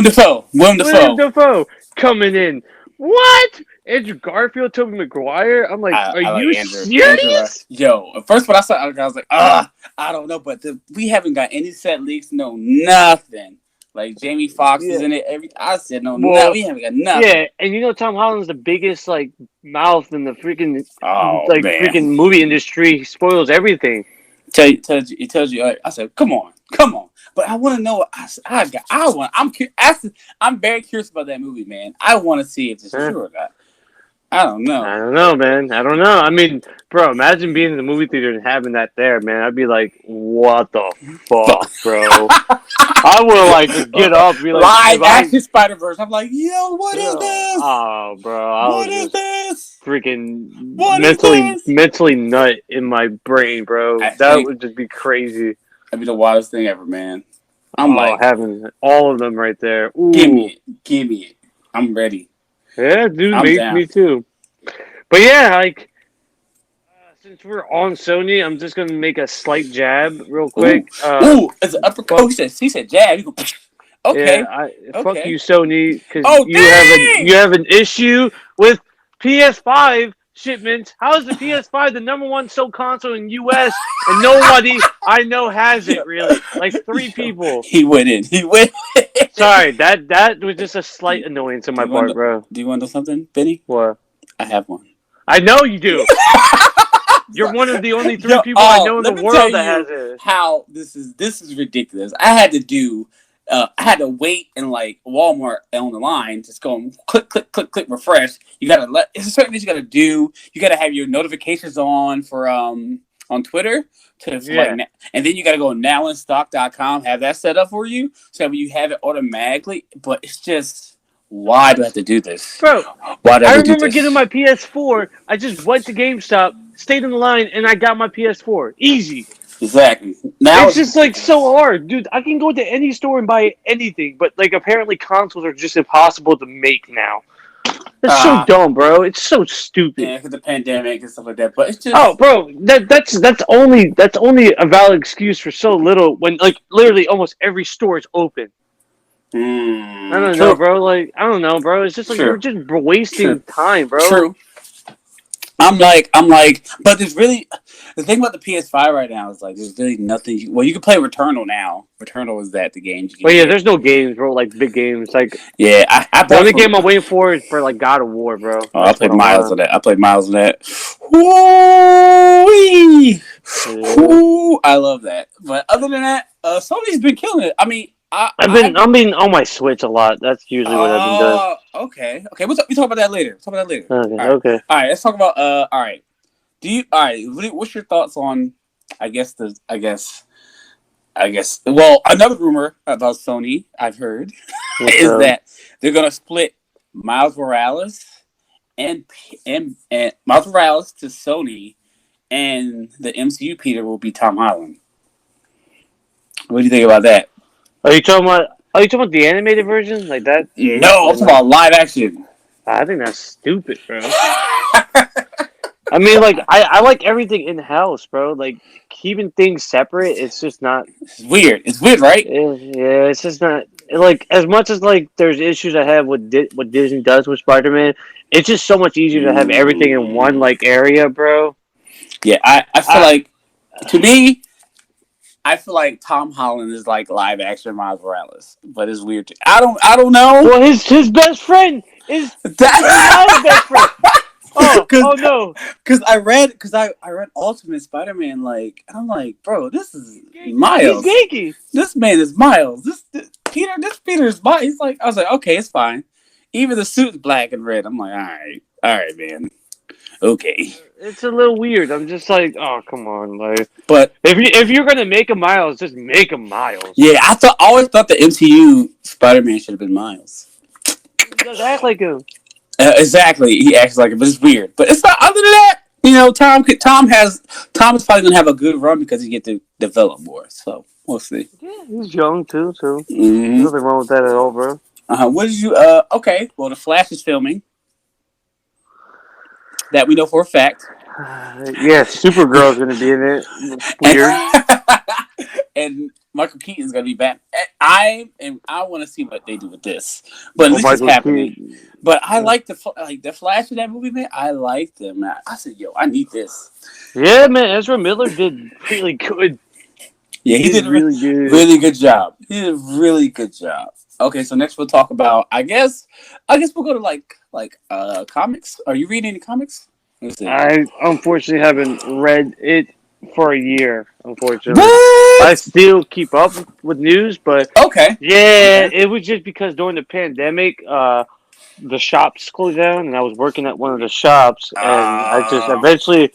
William Dafoe coming in. What? Andrew Garfield, Tobey Maguire? I'm like, are you serious? Yo, first when I saw it, I was like, I don't know, but we haven't got any set leaks, no nothing. Like Jamie Foxx is in it. I said no, we haven't got nothing. Yeah, and Tom Holland's the biggest like mouth in the freaking freaking movie industry. He spoils everything. It tells you. I said, come on. But I want to know. I'm very curious about that movie, man. I want to see if it's true or not. I don't know. I don't know, man. I don't know. I mean, bro, imagine being in the movie theater and having that there, man. I'd be like, what the fuck, bro? I would like get up, be like, live action Spider-Verse. I'm like, yo, what is this? Oh, bro, what is this? Freaking mentally nut in my brain, bro. That would just be crazy. That'd be the wildest thing ever, man. I'm like having all of them right there. Ooh. Give me it. I'm ready. Yeah, dude, me too. But yeah, like since we're on Sony, I'm just gonna make a slight jab real quick. It's an uppercut. He said jab. You go, okay. Yeah, fuck you, Sony, because you have an issue with PS5 shipments. How is the PS5 the number one sold console in US and nobody I know has it really? Like 3 people. He went in. Sorry, that was just a slight annoyance on my part, bro. Do you want to know something, Benny? What? I have one. I know you do. You're one of the only 3 people I know in the world that has it. How this is ridiculous. I had to do. I had to wait in like Walmart on the line, just go click, refresh. You gotta it's certain things you gotta do. You gotta have your notifications on for on Twitter and then you gotta go nowinstock.com, have that set up for you, so that you have it automatically. But it's just, why do I have to do this, bro? I remember getting my PS4. I just went to GameStop, stayed in the line, and I got my PS4. Easy. Exactly. Now it's just like so hard, dude. I can go to any store and buy anything, but like apparently consoles are just impossible to make now. It's so dumb, bro. It's so stupid. Yeah, because the pandemic and stuff like that. But it's just bro, that's only a valid excuse for so little when like literally almost every store is open. I don't know, bro. Like I don't know, bro. It's just like you're just wasting time, bro. True. I'm like, but there's really the thing about the PS5 right now is like there's really nothing. You can play Returnal now. Returnal is the game. There's no games, bro. Like big games, like the only game I'm waiting for is for like God of War, bro. Oh, I played Miles of that. Woo! I love that. But other than that, Sony's been killing it. I mean, I've been on my Switch a lot. That's usually what I've been doing. Okay. We talk about that later. Okay. All right. Let's talk about. All right. What's your thoughts on? I guess I guess. Well, another rumor about Sony I've heard is So, that they're gonna split Miles Morales and Miles Morales to Sony, and the MCU Peter will be Tom Holland. What do you think about that? are you talking about? Are you talking about the animated version like that? No, I'm talking Like, about live action. I think that's stupid, bro. I mean, like, I like everything in house, bro. Like, keeping things separate, it's just not. It's weird. It's weird, right? Yeah, it's just not. Like, as much as, like, there's issues I have with what Disney does with Spider Man, it's just so much easier to have everything in one, like, area, bro. Yeah, I feel I, like, to me, I feel like Tom Holland is like live action Miles Morales, but it's weird. I don't know. well, his best friend is That Miles' best friend. Oh no. I read Ultimate Spider-Man, like, and I'm like, bro, this is He's Miles. ganky. This man is Miles. This Peter is Miles. He's like, I was like, okay, it's fine. Even the suit's black and red. I'm like, all right, man, okay. It's a little weird. I'm just like, oh come on, like But if you're gonna make a Miles, just make a Miles. yeah, I always thought the MCU Spider-Man should have been Miles. He does act like him. Exactly, he acts like it, but it's weird. But it's not. Other than that, Tom is probably gonna have a good run because he get to develop more. So we'll see. Yeah, he's young too, so Mm-hmm. nothing wrong with that at all, bro. What did you? Okay. Well, the Flash is filming. That we know for a fact. Yeah, Supergirl's gonna be in it. It's weird. And Michael Keaton's gonna be back. I want to see what they do with this, but at least it's Michael happening. Keaton. But I like the Flash in that movie, man. I liked them. I said, yo, I need this. Yeah, man, Ezra Miller did really good. Yeah, he did a really good. really good job. He did a really good job. Okay, so next we'll talk about. I guess we'll go to like comics. Are you reading any comics? Let's see. I unfortunately haven't read it for a year. Unfortunately, What? I still keep up with news, but Okay. yeah, Okay. it was just because during the pandemic, the shops closed down, and I was working at one of the shops, and I just eventually,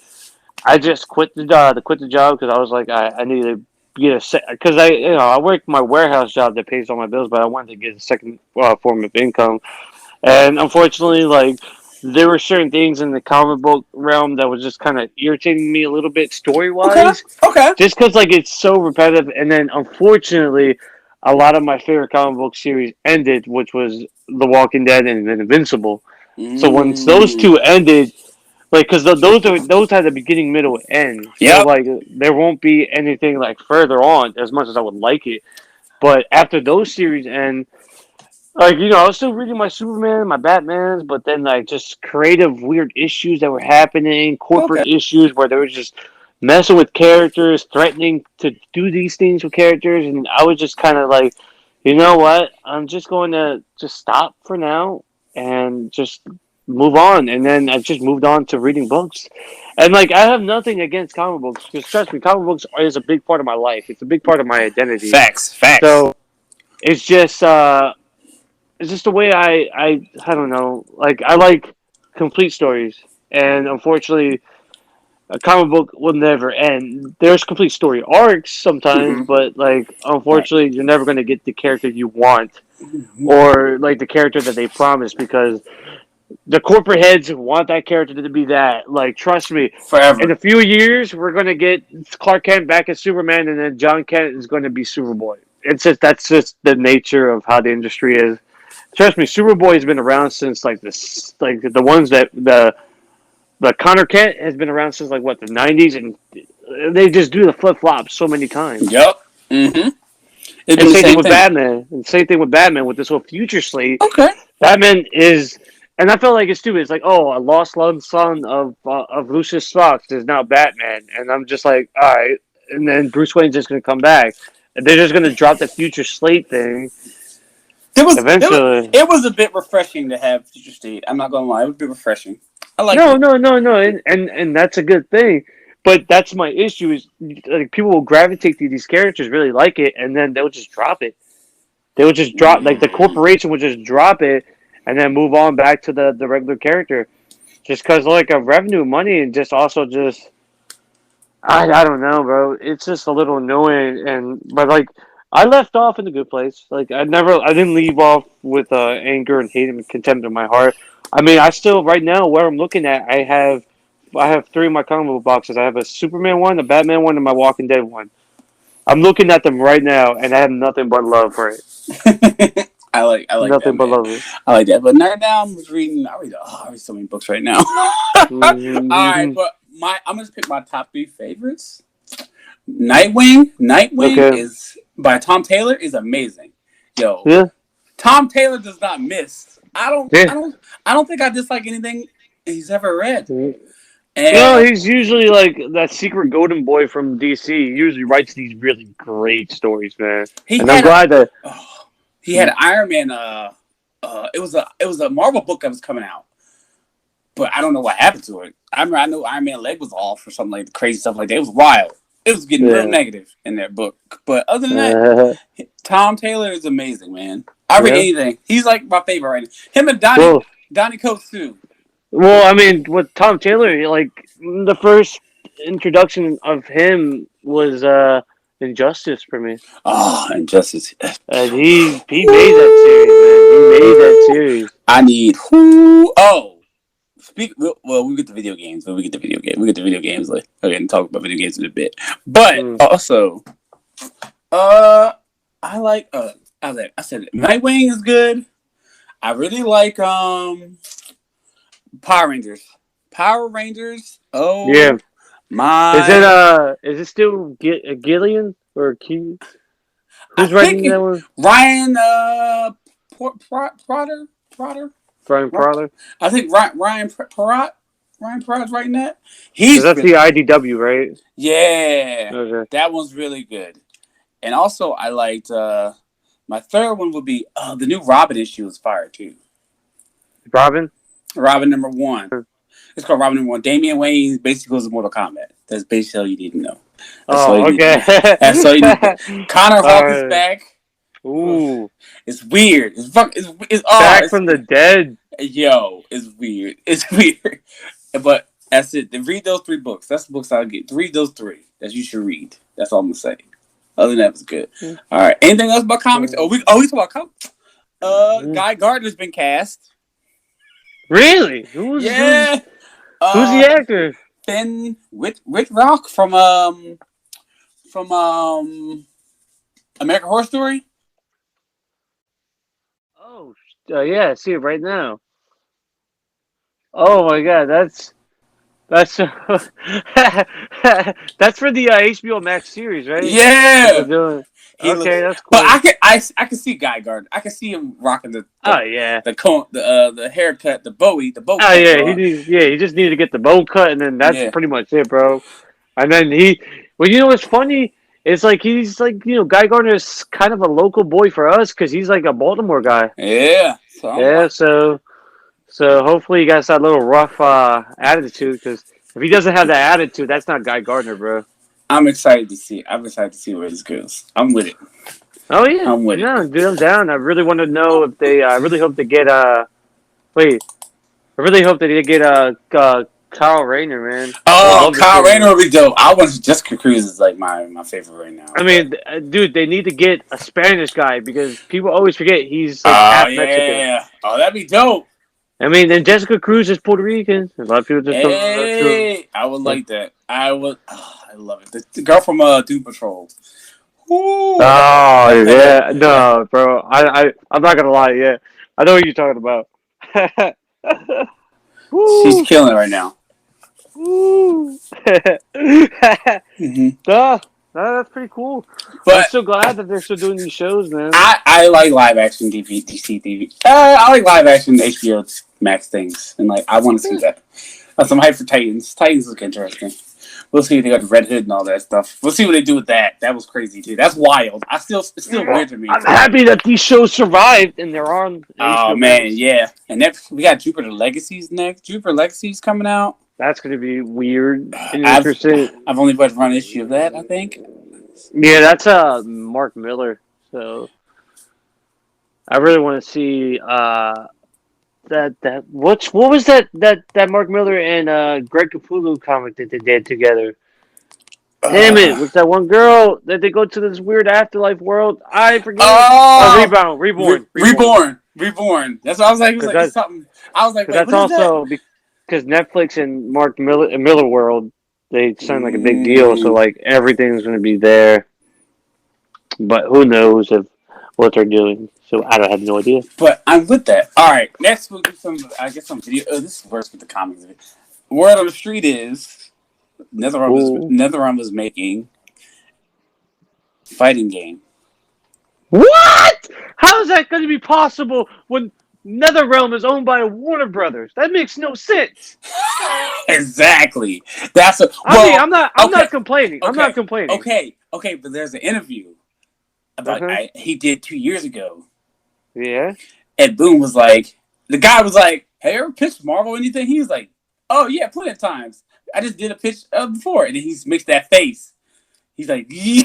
I just quit the job because I was like, I need to get a because I work my warehouse job that pays all my bills, but I wanted to get a second form of income, and unfortunately, like there were certain things in the comic book realm that was just kind of irritating me a little bit story Okay. wise, Okay. just because like it's so repetitive, and then unfortunately, a lot of my favorite comic book series ended, which was The Walking Dead and then Invincible. So once those two ended, like because those had a beginning, middle, end. So Yep. like there won't be anything like further on as much as I would like it. But after those series end, like I was still reading my Superman, my Batmans, but then like just creative weird issues that were happening, Okay. corporate issues where they were just messing with characters, threatening to do these things with characters, and I was just kind of like, you know what? I'm just going to just stop for now and just move on. And then I just moved on to reading books. And like I have nothing against comic books because trust me, comic books is a big part of my life. It's a big part of my identity. Facts. So it's just the way I don't know. Like I like complete stories, and unfortunately, a comic book will never end. There's complete story arcs sometimes, Mm-hmm. but like Right. unfortunately, you're never going to get the character you want or like the character that they promised because the corporate heads want that character to be that. Like trust me, in Forever. a few years, we're going to get Clark Kent back as Superman, and then John Kent is going to be Superboy. It's just that's just the nature of how the industry is. Trust me, Superboy has been around since like this, like the ones that the Connor Kent has been around since like what the '90s, and they just do the flip flop so many times. Yep. Mm-hmm. It's And been the same thing same with thing. Batman, and same thing with Batman with this whole future slate. Okay. Batman is, and I felt like it's stupid. It's like, oh, a lost son of Lucius Fox is now Batman, and I'm just like, all right. And then Bruce Wayne's just gonna come back, and they're just gonna drop the future slate thing eventually. It was a bit refreshing to have Future State. I'm not gonna lie, it was a bit refreshing. I like No, it. no, and that's a good thing. But that's my issue is like people will gravitate to these characters, really like it, and then they'll just drop it. They would just drop like the corporation would just drop it and then move on back to the regular character, just because like of revenue, money, and just also just I don't know, bro. It's just a little annoying, but like I left off in a good place. Like I didn't leave off with anger and hate and contempt in my heart. I mean, I still right now where I'm looking at, I have three of my comic book boxes. I have a Superman one, a Batman one, and my Walking Dead one. I'm looking at them right now, and I have nothing but love for it. I like that, Nothing but man. love. I like that. But right now I'm just reading. I read so many books right now. All right, Mm-hmm. but I'm gonna pick my top three favorites. Nightwing. Nightwing Okay. is by Tom Taylor is amazing. Yo, Yeah. Tom Taylor does not miss. Yeah. I don't think I dislike anything he's ever read. You know, And he's usually like that secret golden boy from DC. He usually writes these really great stories, man. he And I'm had a glad that. oh, he had an Iron Man. It was a Marvel book that was coming out, but I don't know what happened to it. I know Iron Man leg was off or something like crazy stuff like that. It was wild. It was getting real Yeah. negative in that book. But other than that, Tom Taylor is amazing, man. I read Yeah. anything. He's like my favorite right now. Him and Well, Donnie Coates too. I mean, with Tom Taylor, like the first introduction of him was Injustice for me, Oh, Injustice. and he made that series, man. He made that series. I need who? Oh, well, we get the video games. But we get the video game. We get the video games. Like okay, and talk about video games in a bit. But Mm. also, I like I said Nightwing is good. I really like Power Rangers. Power Rangers. Oh Yeah. my! Is it still Gillian or Key? I Who's writing think that one? Ryan Potter. Brian Prowler. I think Ryan Perot's writing that. Because He's that's the IDW, right? yeah, Okay. that one's really good. And also, I liked my third one would be the new Robin issue is fire too. Robin. Robin #1. It's called Robin #1. Damian Wayne basically goes to Mortal Kombat. That's basically all you need to know. That's all Oh, you need to okay. know. That's all you need to know. Connor Hawk is back. Ooh. It's weird. Back from the dead. Yo, it's weird. It's weird. But that's it. Read those three books. That's the books I'll get. Read those three that you should read. That's all I'm gonna say. Other than that, it's good. All right. Anything else about comics? We talk about comics. Guy Gardner's been cast. Really? Who's the actor? Ben Whitrock from American Horror Story. Oh, yeah, I see it right now. Oh my God, that's that's for the HBO Max series, right? Yeah, Okay, that's cool. But I can see Guy Gardner. I can see him rocking the haircut, the bow cut. He just needed to get the bow cut, and then that's pretty much it, bro. And then you know what's funny? It's like he's like Guy Gardner is kind of a local boy for us because he's like a Baltimore guy. Yeah. So hopefully he got that little rough attitude because if he doesn't have that attitude, that's not Guy Gardner, bro. I'm excited to see. I'm excited to see where this goes. I'm with it. Oh yeah, I'm with it. Dude, I'm down. I really want to know if they. I really hope they get. Wait, I really hope that they get Kyle Rayner, man. Oh, Kyle Rayner would be dope. Jessica Cruz is like my favorite right now. I mean, dude, they need to get a Spanish guy because people always forget he's like half Mexican. Yeah. Oh, that'd be dope. I mean, and Jessica Cruz is Puerto Rican. A lot of people just don't know that. I would like that. I would. Oh, I love it. The girl from Doom Patrol. Ooh. Oh yeah, no, bro. I'm not gonna lie. Yeah, I know what you're talking about. She's killing it right now. That's pretty cool. But I'm so glad that they're still doing these shows, man. I like live action DC TV. I like live action HBO Max things, and like I want to see that. I'm hyped for Titans. Titans look interesting. We'll see if they got the Red Hood and all that stuff. We'll see what they do with that. That was crazy too. That's wild. It's still weird to me. I'm happy that these shows survived and they're on. Oh man, yeah. And we got Jupiter Legacies next. Jupiter Legacies coming out. That's going to be weird and interesting. I've only read one issue of that, I think. Yeah, that's Mark Miller. So I really want to see what was that Mark Miller and Greg Capullo comic that they did together? Damn it! Was that one girl that they go to this weird afterlife world? I forget. Oh, Oh, Rebound, reborn. That's what I was like. It was Because like it's something. I was like, wait, that's what is that? also because Netflix and Mark Miller World they signed like a big deal, so Mm, like everything's gonna be there. But who knows if what they're doing? So I don't have no idea. but I'm with that. All right, next we'll do some. I guess some video. Oh, this is worse with the comics. Word on the street is Ooh. NetherRealm was making fighting game. What? How is that going to be possible when NetherRealm is owned by Warner Brothers? That makes no sense. Exactly. That's a I mean, well. I'm Okay, not complaining. I'm not okay, complaining. okay. But there's an interview Uh about huh. he did 2 years ago, Yeah. and Boom was like, the guy was like, "Hey, ever pitched Marvel anything?" He was like, "Oh yeah, plenty of times. I just did a pitch before," and then he makes that face. He's like, "Yee."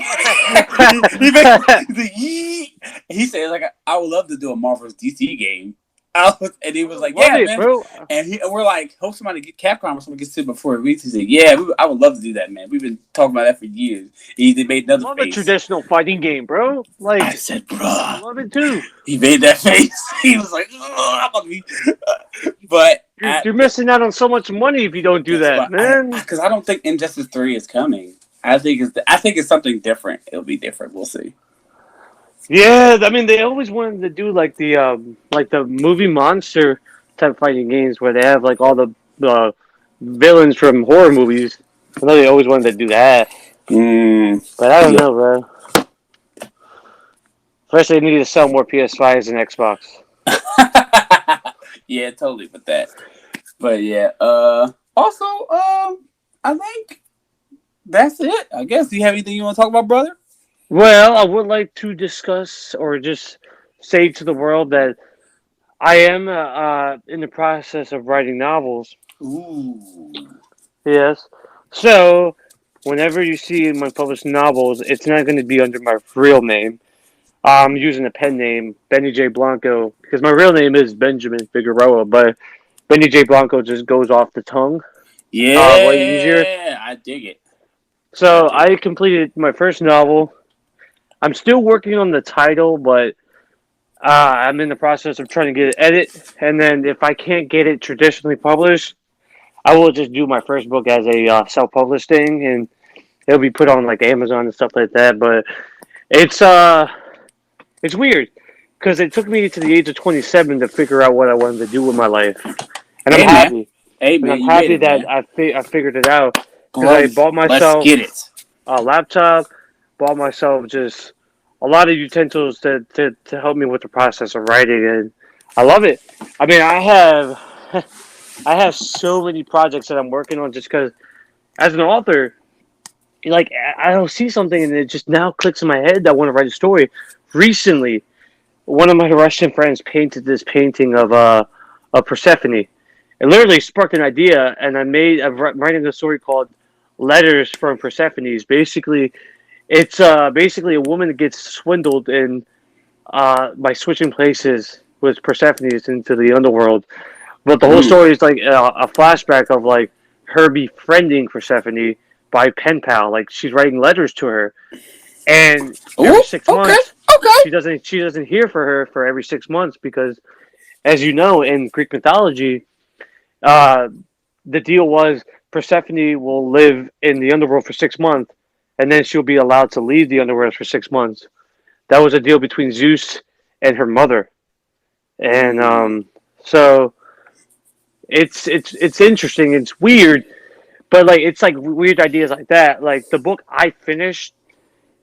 He's like, "Yee." He said, "Like I would love to do a Marvel's DC game." And he was like, Love "Yeah, it, man." bro. And we're like, "Hope somebody get Capcom or somebody gets to it before it releases." He said, "Yeah, I would love to do that, man. We've been talking about that for years." He made another Love a face. traditional fighting game, bro. I Like, said, I "Bruh." love it too. He made that face. He was like, "Oh, I'm gonna be." But You're missing out on so much money if you don't do that's that, what man. because I don't think Injustice 3 is coming. I think it's something different. It'll be different. We'll see. Yeah, I mean, they always wanted to do like the movie monster type fighting games where they have like all the villains from horror movies. I know they always wanted to do that, Mm, but I don't yeah. know, bro. First, they need to sell more PS5s and Xbox. Yeah, totally with that. But yeah, also, I think that's it. I guess. Do you have anything you want to talk about, brother? Well, I would like to discuss or just say to the world that I am in the process of writing novels. Ooh. Yes. So, whenever you see my published novels, it's not going to be under my real name. I'm using a pen name, Benny J. Blanco, because my real name is Benjamin Figueroa, but Benny J. Blanco just goes off the tongue way easier. Yeah, I dig it. I So, dig I it. completed my first novel. I'm still working on the title, but I'm in the process of trying to get it edited. And then, if I can't get it traditionally published, I will just do my first book as a self-published thing, and it'll be put on like Amazon and stuff like that. But it's it's weird because it took me to the age of 27 to figure out what I wanted to do with my life, and I'm Hey man, happy. hey And I'm man, you made happy it, that man. I figured it out because I Growth. bought Let's myself get it. a laptop, bought myself just a lot of utensils to help me with the process of writing, and I love it. I mean, I have I have so many projects that I'm working on just because as an author, like I'll see something and it just now clicks in my head that I want to write a story. Recently, one of my Russian friends painted this painting of Persephone. It literally sparked an idea, and I'm writing a story called "Letters from Persephone's." Basically, it's basically a woman that gets swindled in by switching places with Persephone's into the underworld. But the whole Mm. story is like a flashback of like her befriending Persephone by pen pal. Like she's writing letters to her, and every Ooh, six okay, months okay. she doesn't hear for her for every 6 months because, as you know, in Greek mythology, uh, the deal was Persephone will live in the underworld for 6 months, and then she'll be allowed to leave the underworld for 6 months. That was a deal between Zeus and her mother, and Mm. so it's interesting. It's weird, but like it's like weird ideas like that. Like the book I finished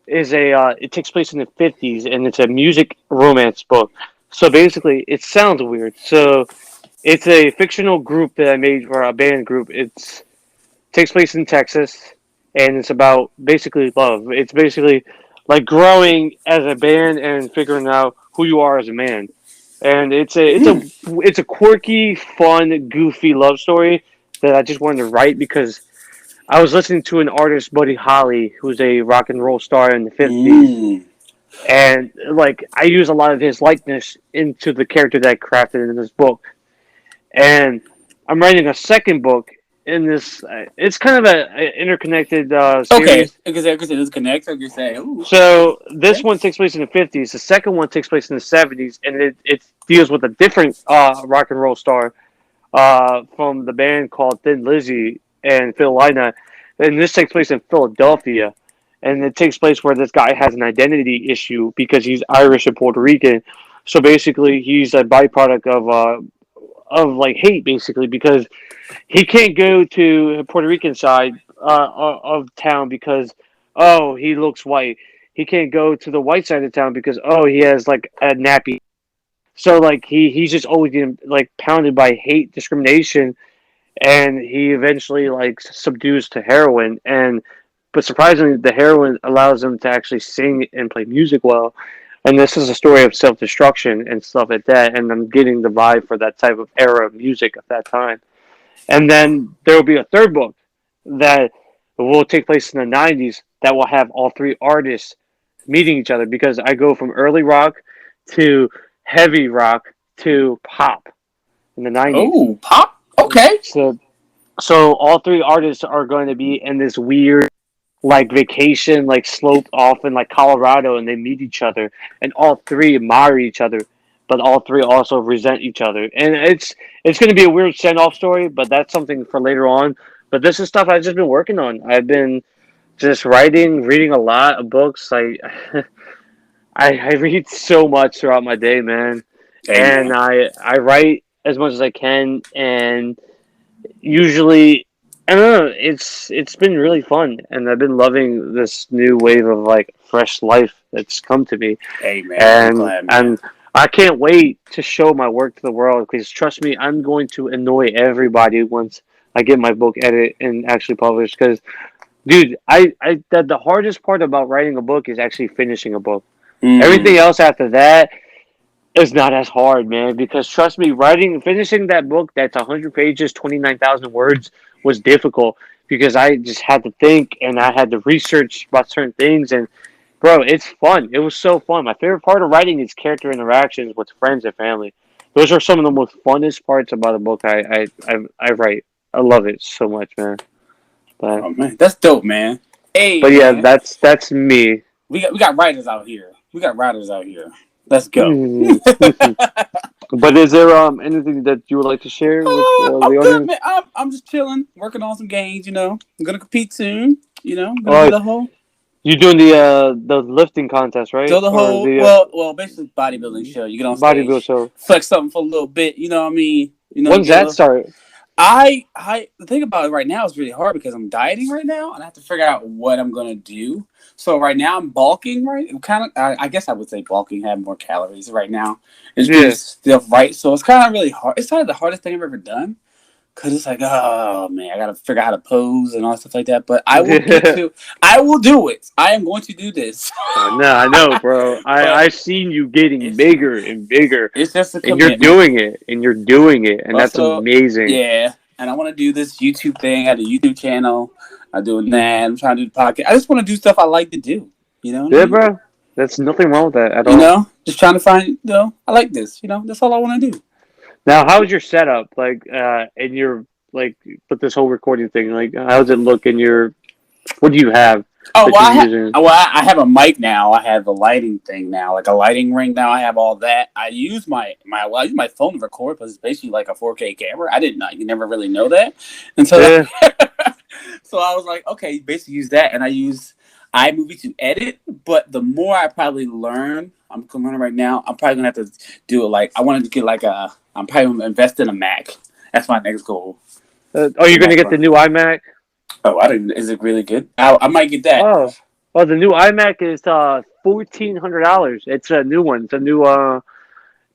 is it takes place in the 50s and it's a music romance book. So basically, it sounds weird. So it's a fictional group that I made for a band group. It takes place in Texas and it's about basically love. It's basically like growing as a band and figuring out who you are as a man. And Mm. it's a quirky, fun, goofy love story that I just wanted to write because I was listening to an artist, Buddy Holly, who's a rock and roll star in the 50s. Mm. And like I use a lot of his likeness into the character that I crafted in this book. And I'm writing a second book, in this. It's kind of a interconnected Okay, series. because it is connected. You say, ooh, So this okay. one takes place in the 50s. The second one takes place in the 70s, and it deals with a different rock and roll star from the band called Thin Lizzy and Phil Lynott. And this takes place in Philadelphia. And it takes place where this guy has an identity issue because he's Irish and Puerto Rican. So basically, he's a byproduct of like hate, basically, because he can't go to the Puerto Rican side of town because he looks white. He can't go to the white side of town because he has like a nappy. So like he's just always getting like pounded by hate, discrimination, and he eventually like subdues to heroin. And but surprisingly, the heroin allows him to actually sing and play music well. And this is a story of self destruction and stuff like that. And I'm getting the vibe for that type of era of music at that time. And then there will be a third book that will take place in the 90s that will have all three artists meeting each other because I go from early rock to heavy rock to pop in the 90s. Oh, pop. Okay. So all three artists are going to be in this weird like vacation like slope off in like Colorado, and they meet each other, and all three admire each other, but all three also resent each other. And it's going to be a weird send off story, but that's something for later on. But this is stuff I've just been working on. I've been just writing, reading a lot of books. I read so much throughout my day, man, Hey, and man. I write as much as I can, and usually I don't know, it's been really fun, and I've been loving this new wave of like fresh life that's come to me, Hey, man. I'm and glad, man. and I can't wait to show my work to the world because trust me, I'm going to annoy everybody once I get my book edited and actually published. Because dude, the hardest part about writing a book is actually finishing a book. Everything Mm. else after that is not as hard, man, because trust me, finishing that book that's 100 pages, 29,000 words was difficult because I just had to think and I had to research about certain things. And, bro, it's fun. It was so fun. My favorite part of writing is character interactions with friends and family. Those are some of the most funnest parts about a book I write. I love it so much, man. But, Oh, man. That's dope, man. Hey, but yeah, man. that's me. We got writers out here. We got writers out here. Let's go. Mhm. But is there anything that you would like to share with I'm the good, audience? man. I'm just chilling, working on some games. I'm gonna compete soon. I'm gonna do Uh, the whole, you doing the lifting contest, right? do the Or whole. the Well, basically bodybuilding show. You get on bodybuild stage, show? flex something for a little bit. You know what I mean? You When's get a that little. start? I the thing about it right now is really hard because I'm dieting right now, and I have to figure out what I'm gonna do. So right now I'm bulking, right? Kind of, I guess I would say bulking, have more calories right now. It's doing Yeah. stuff right, so it's kind of really hard. It's kind of the hardest thing I've ever done. Cause it's like, oh man, I gotta figure out how to pose and all stuff like that. But I will do it. I am going to do this. I know, bro. But I've seen you getting it's bigger and bigger, it's just a and you're commitment. doing it, and you're doing it, and that's Also, amazing. yeah, and I want to do this YouTube thing. I have a YouTube channel. I'm doing that. I'm trying to do the podcast. I just want to do stuff I like to do. You know what I Yeah, mean? bro. That's nothing wrong with that at all. Just trying to find. I like this. That's all I want to do. Now, how's your setup? Like, and your like with this whole recording thing. Like, how does it look in your? What do you have Oh that well, you're using? I have a mic now. I have a lighting thing now, like a lighting ring now. I have all that. I use I use my phone to record, but it's basically like a 4K camera. I didn't know. You never really know that until Yeah. so I was like, okay, basically use that, and I use iMovie to edit. But the more I probably learn, I'm learning right now. I'm probably gonna have to do it. Like I wanted to get like a. I'm probably gonna invest in a Mac. That's my next goal. Are you The gonna Mac get the Pro. new iMac? Oh, I didn't. Is it really good? I might get that. Oh, well, the new iMac is $1,400. It's a new one.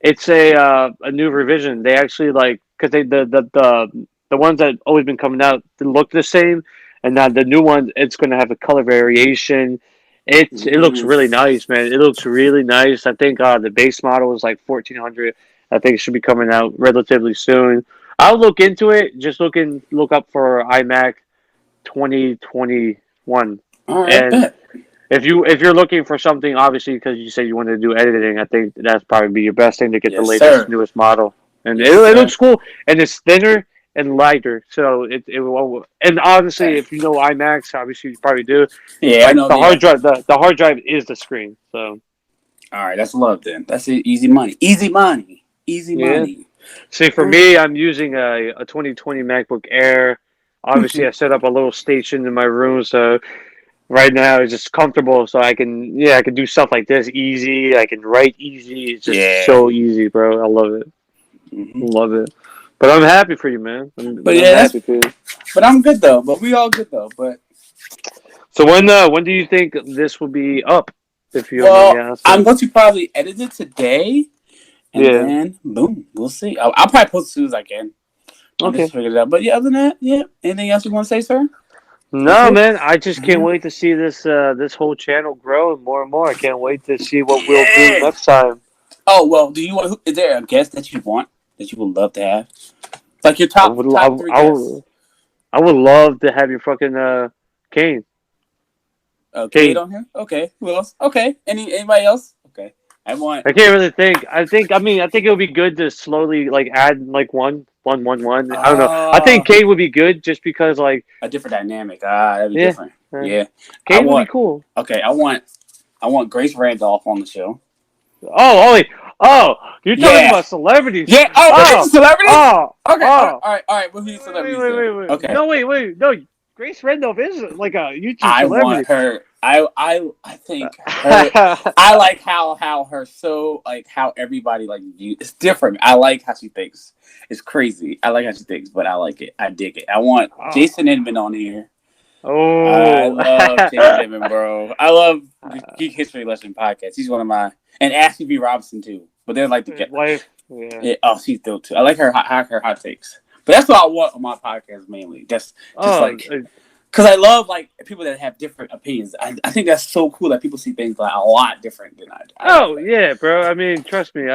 It's a new revision. They actually like because the ones that always been coming out they look the same, and now the new one it's going to have a color variation. It looks Mm. really nice, man. It looks really nice. I think the base model is like 1,400. I think it should be coming out relatively soon. I'll look into it. Just look up for iMac 2021. All right, And bet. if you're looking for something, obviously because you said you wanted to do editing, I think that's probably be your best thing to get the Yes, latest sir. newest model. And Yes, it sir. looks cool, and it's thinner, and lighter. So it will. And honestly, if you know IMAX, obviously you probably do. Yeah, I know the hard drive. The hard drive is the screen. So. All right, that's love then. That's it. Easy money. Easy money. Easy Yeah. money. See, for me, I'm using a 2020 MacBook Air. Obviously, I set up a little station in my room, so right now it's just comfortable. So I can do stuff like this easy. I can write easy. It's just so easy, bro. I love it. Love it. But I'm happy for you, man. I'm happy for you. But I'm good though. But we all good though. But so when do you think this will be up? If you don't mind me asking. I'm going to probably edit it today. And then, boom, we'll see. I'll probably post as soon as I can. I'll just figure it out. But yeah, other than that, yeah. Anything else you want to say, sir? No, man. I just can't wait to see this this whole channel grow more and more. I can't wait to see what we'll do next time. Oh, well, do you want? Is there a guest that you want that you would love to have? Like your top 3 guests. I would love to have your fucking Kane. Kane on here? Okay. Who else? Okay. Anybody else? Okay. I can't really think. I think it would be good to slowly add one. I don't know. I think Kane would be good just because a different dynamic. That'd be different. Yeah. Kane would be cool. Okay, I want Grace Randolph on the show. Oh, you're talking about celebrities. Yeah. Oh, celebrities? Oh. Okay. All right. We'll be celebrities. Wait. Okay. No, wait. No, Grace Randolph is like a YouTube celebrity. I want her. I think her, I like how her how everybody views. It's different. I like how she thinks. It's crazy. I like how she thinks, but I like it. I dig it. I want Jason Inman on here. Oh, I love Jason Inman, bro. I love the Geek History Lesson podcast. He's one of my and Ashley B. Robinson too. But they're together. Wife. Yeah. Oh, she's dope too. I like her hot takes. But that's what I want on my podcast mainly. Just because I love people that have different opinions. I think that's so cool that people see things a lot different than I do. Yeah, bro. I mean, trust me,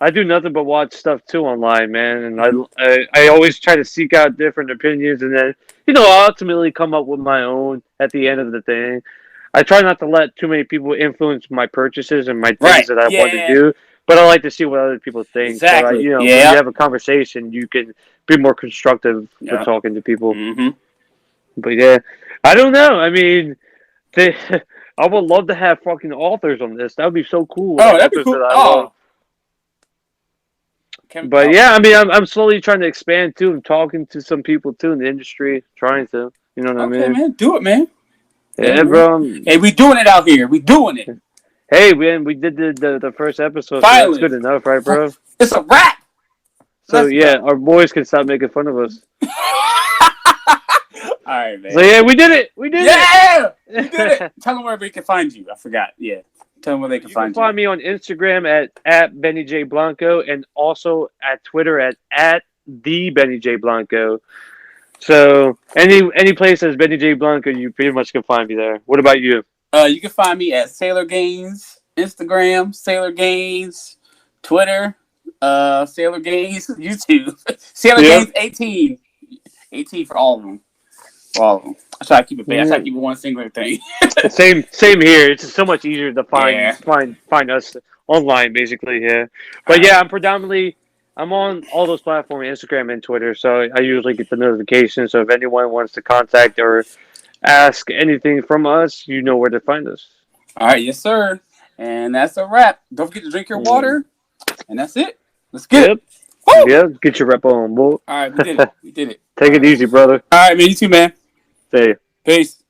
I do nothing but watch stuff too online, man, and I always try to seek out different opinions, and then ultimately come up with my own at the end of the thing. I try not to let too many people influence my purchases and my things that I want to do, but I like to see what other people think. Exactly. So when you have a conversation, you can be more constructive with talking to people. Mm-hmm. But yeah, I don't know. I mean, I would love to have fucking authors on this. That would be so cool. Oh, that'd be cool. But yeah, I mean, I'm slowly trying to expand too. I'm talking to some people too in the industry, trying to. You know what I mean? Okay, man, do it, man. Yeah, bro. Hey, we doing it out here. We doing it. Hey, man, we did the first episode. Finally. So that's good enough, right, bro? It's a wrap. So our boys can stop making fun of us. All right, man. So yeah, we did it. We did it. We did it. Tell them where we can find you. I forgot. Yeah. Tell them where they can find you. You can find me on Instagram at Benny J Blanco and also at Twitter at the Benny J Blanco. So any place that's Benny J Blanco, you pretty much can find me there. What about you? You can find me at Sailor Gains, Instagram, Sailor Gains, Twitter, Sailor Gains, YouTube, Sailor Gains 18. 18 for all of them. I try to keep it big. I try to keep it one singular thing. Same here. It's so much easier to find us online, basically. Yeah, but yeah, I'm on all those platforms, Instagram and Twitter. So I usually get the notifications. So if anyone wants to contact or ask anything from us, you know where to find us. All right, yes, sir. And that's a wrap. Don't forget to drink your water. And that's it. Let's get it. Woo! Yeah, get your rep on, boy. All right, we did it. Take it easy, brother. All right, man. You too, man. See ya. Peace.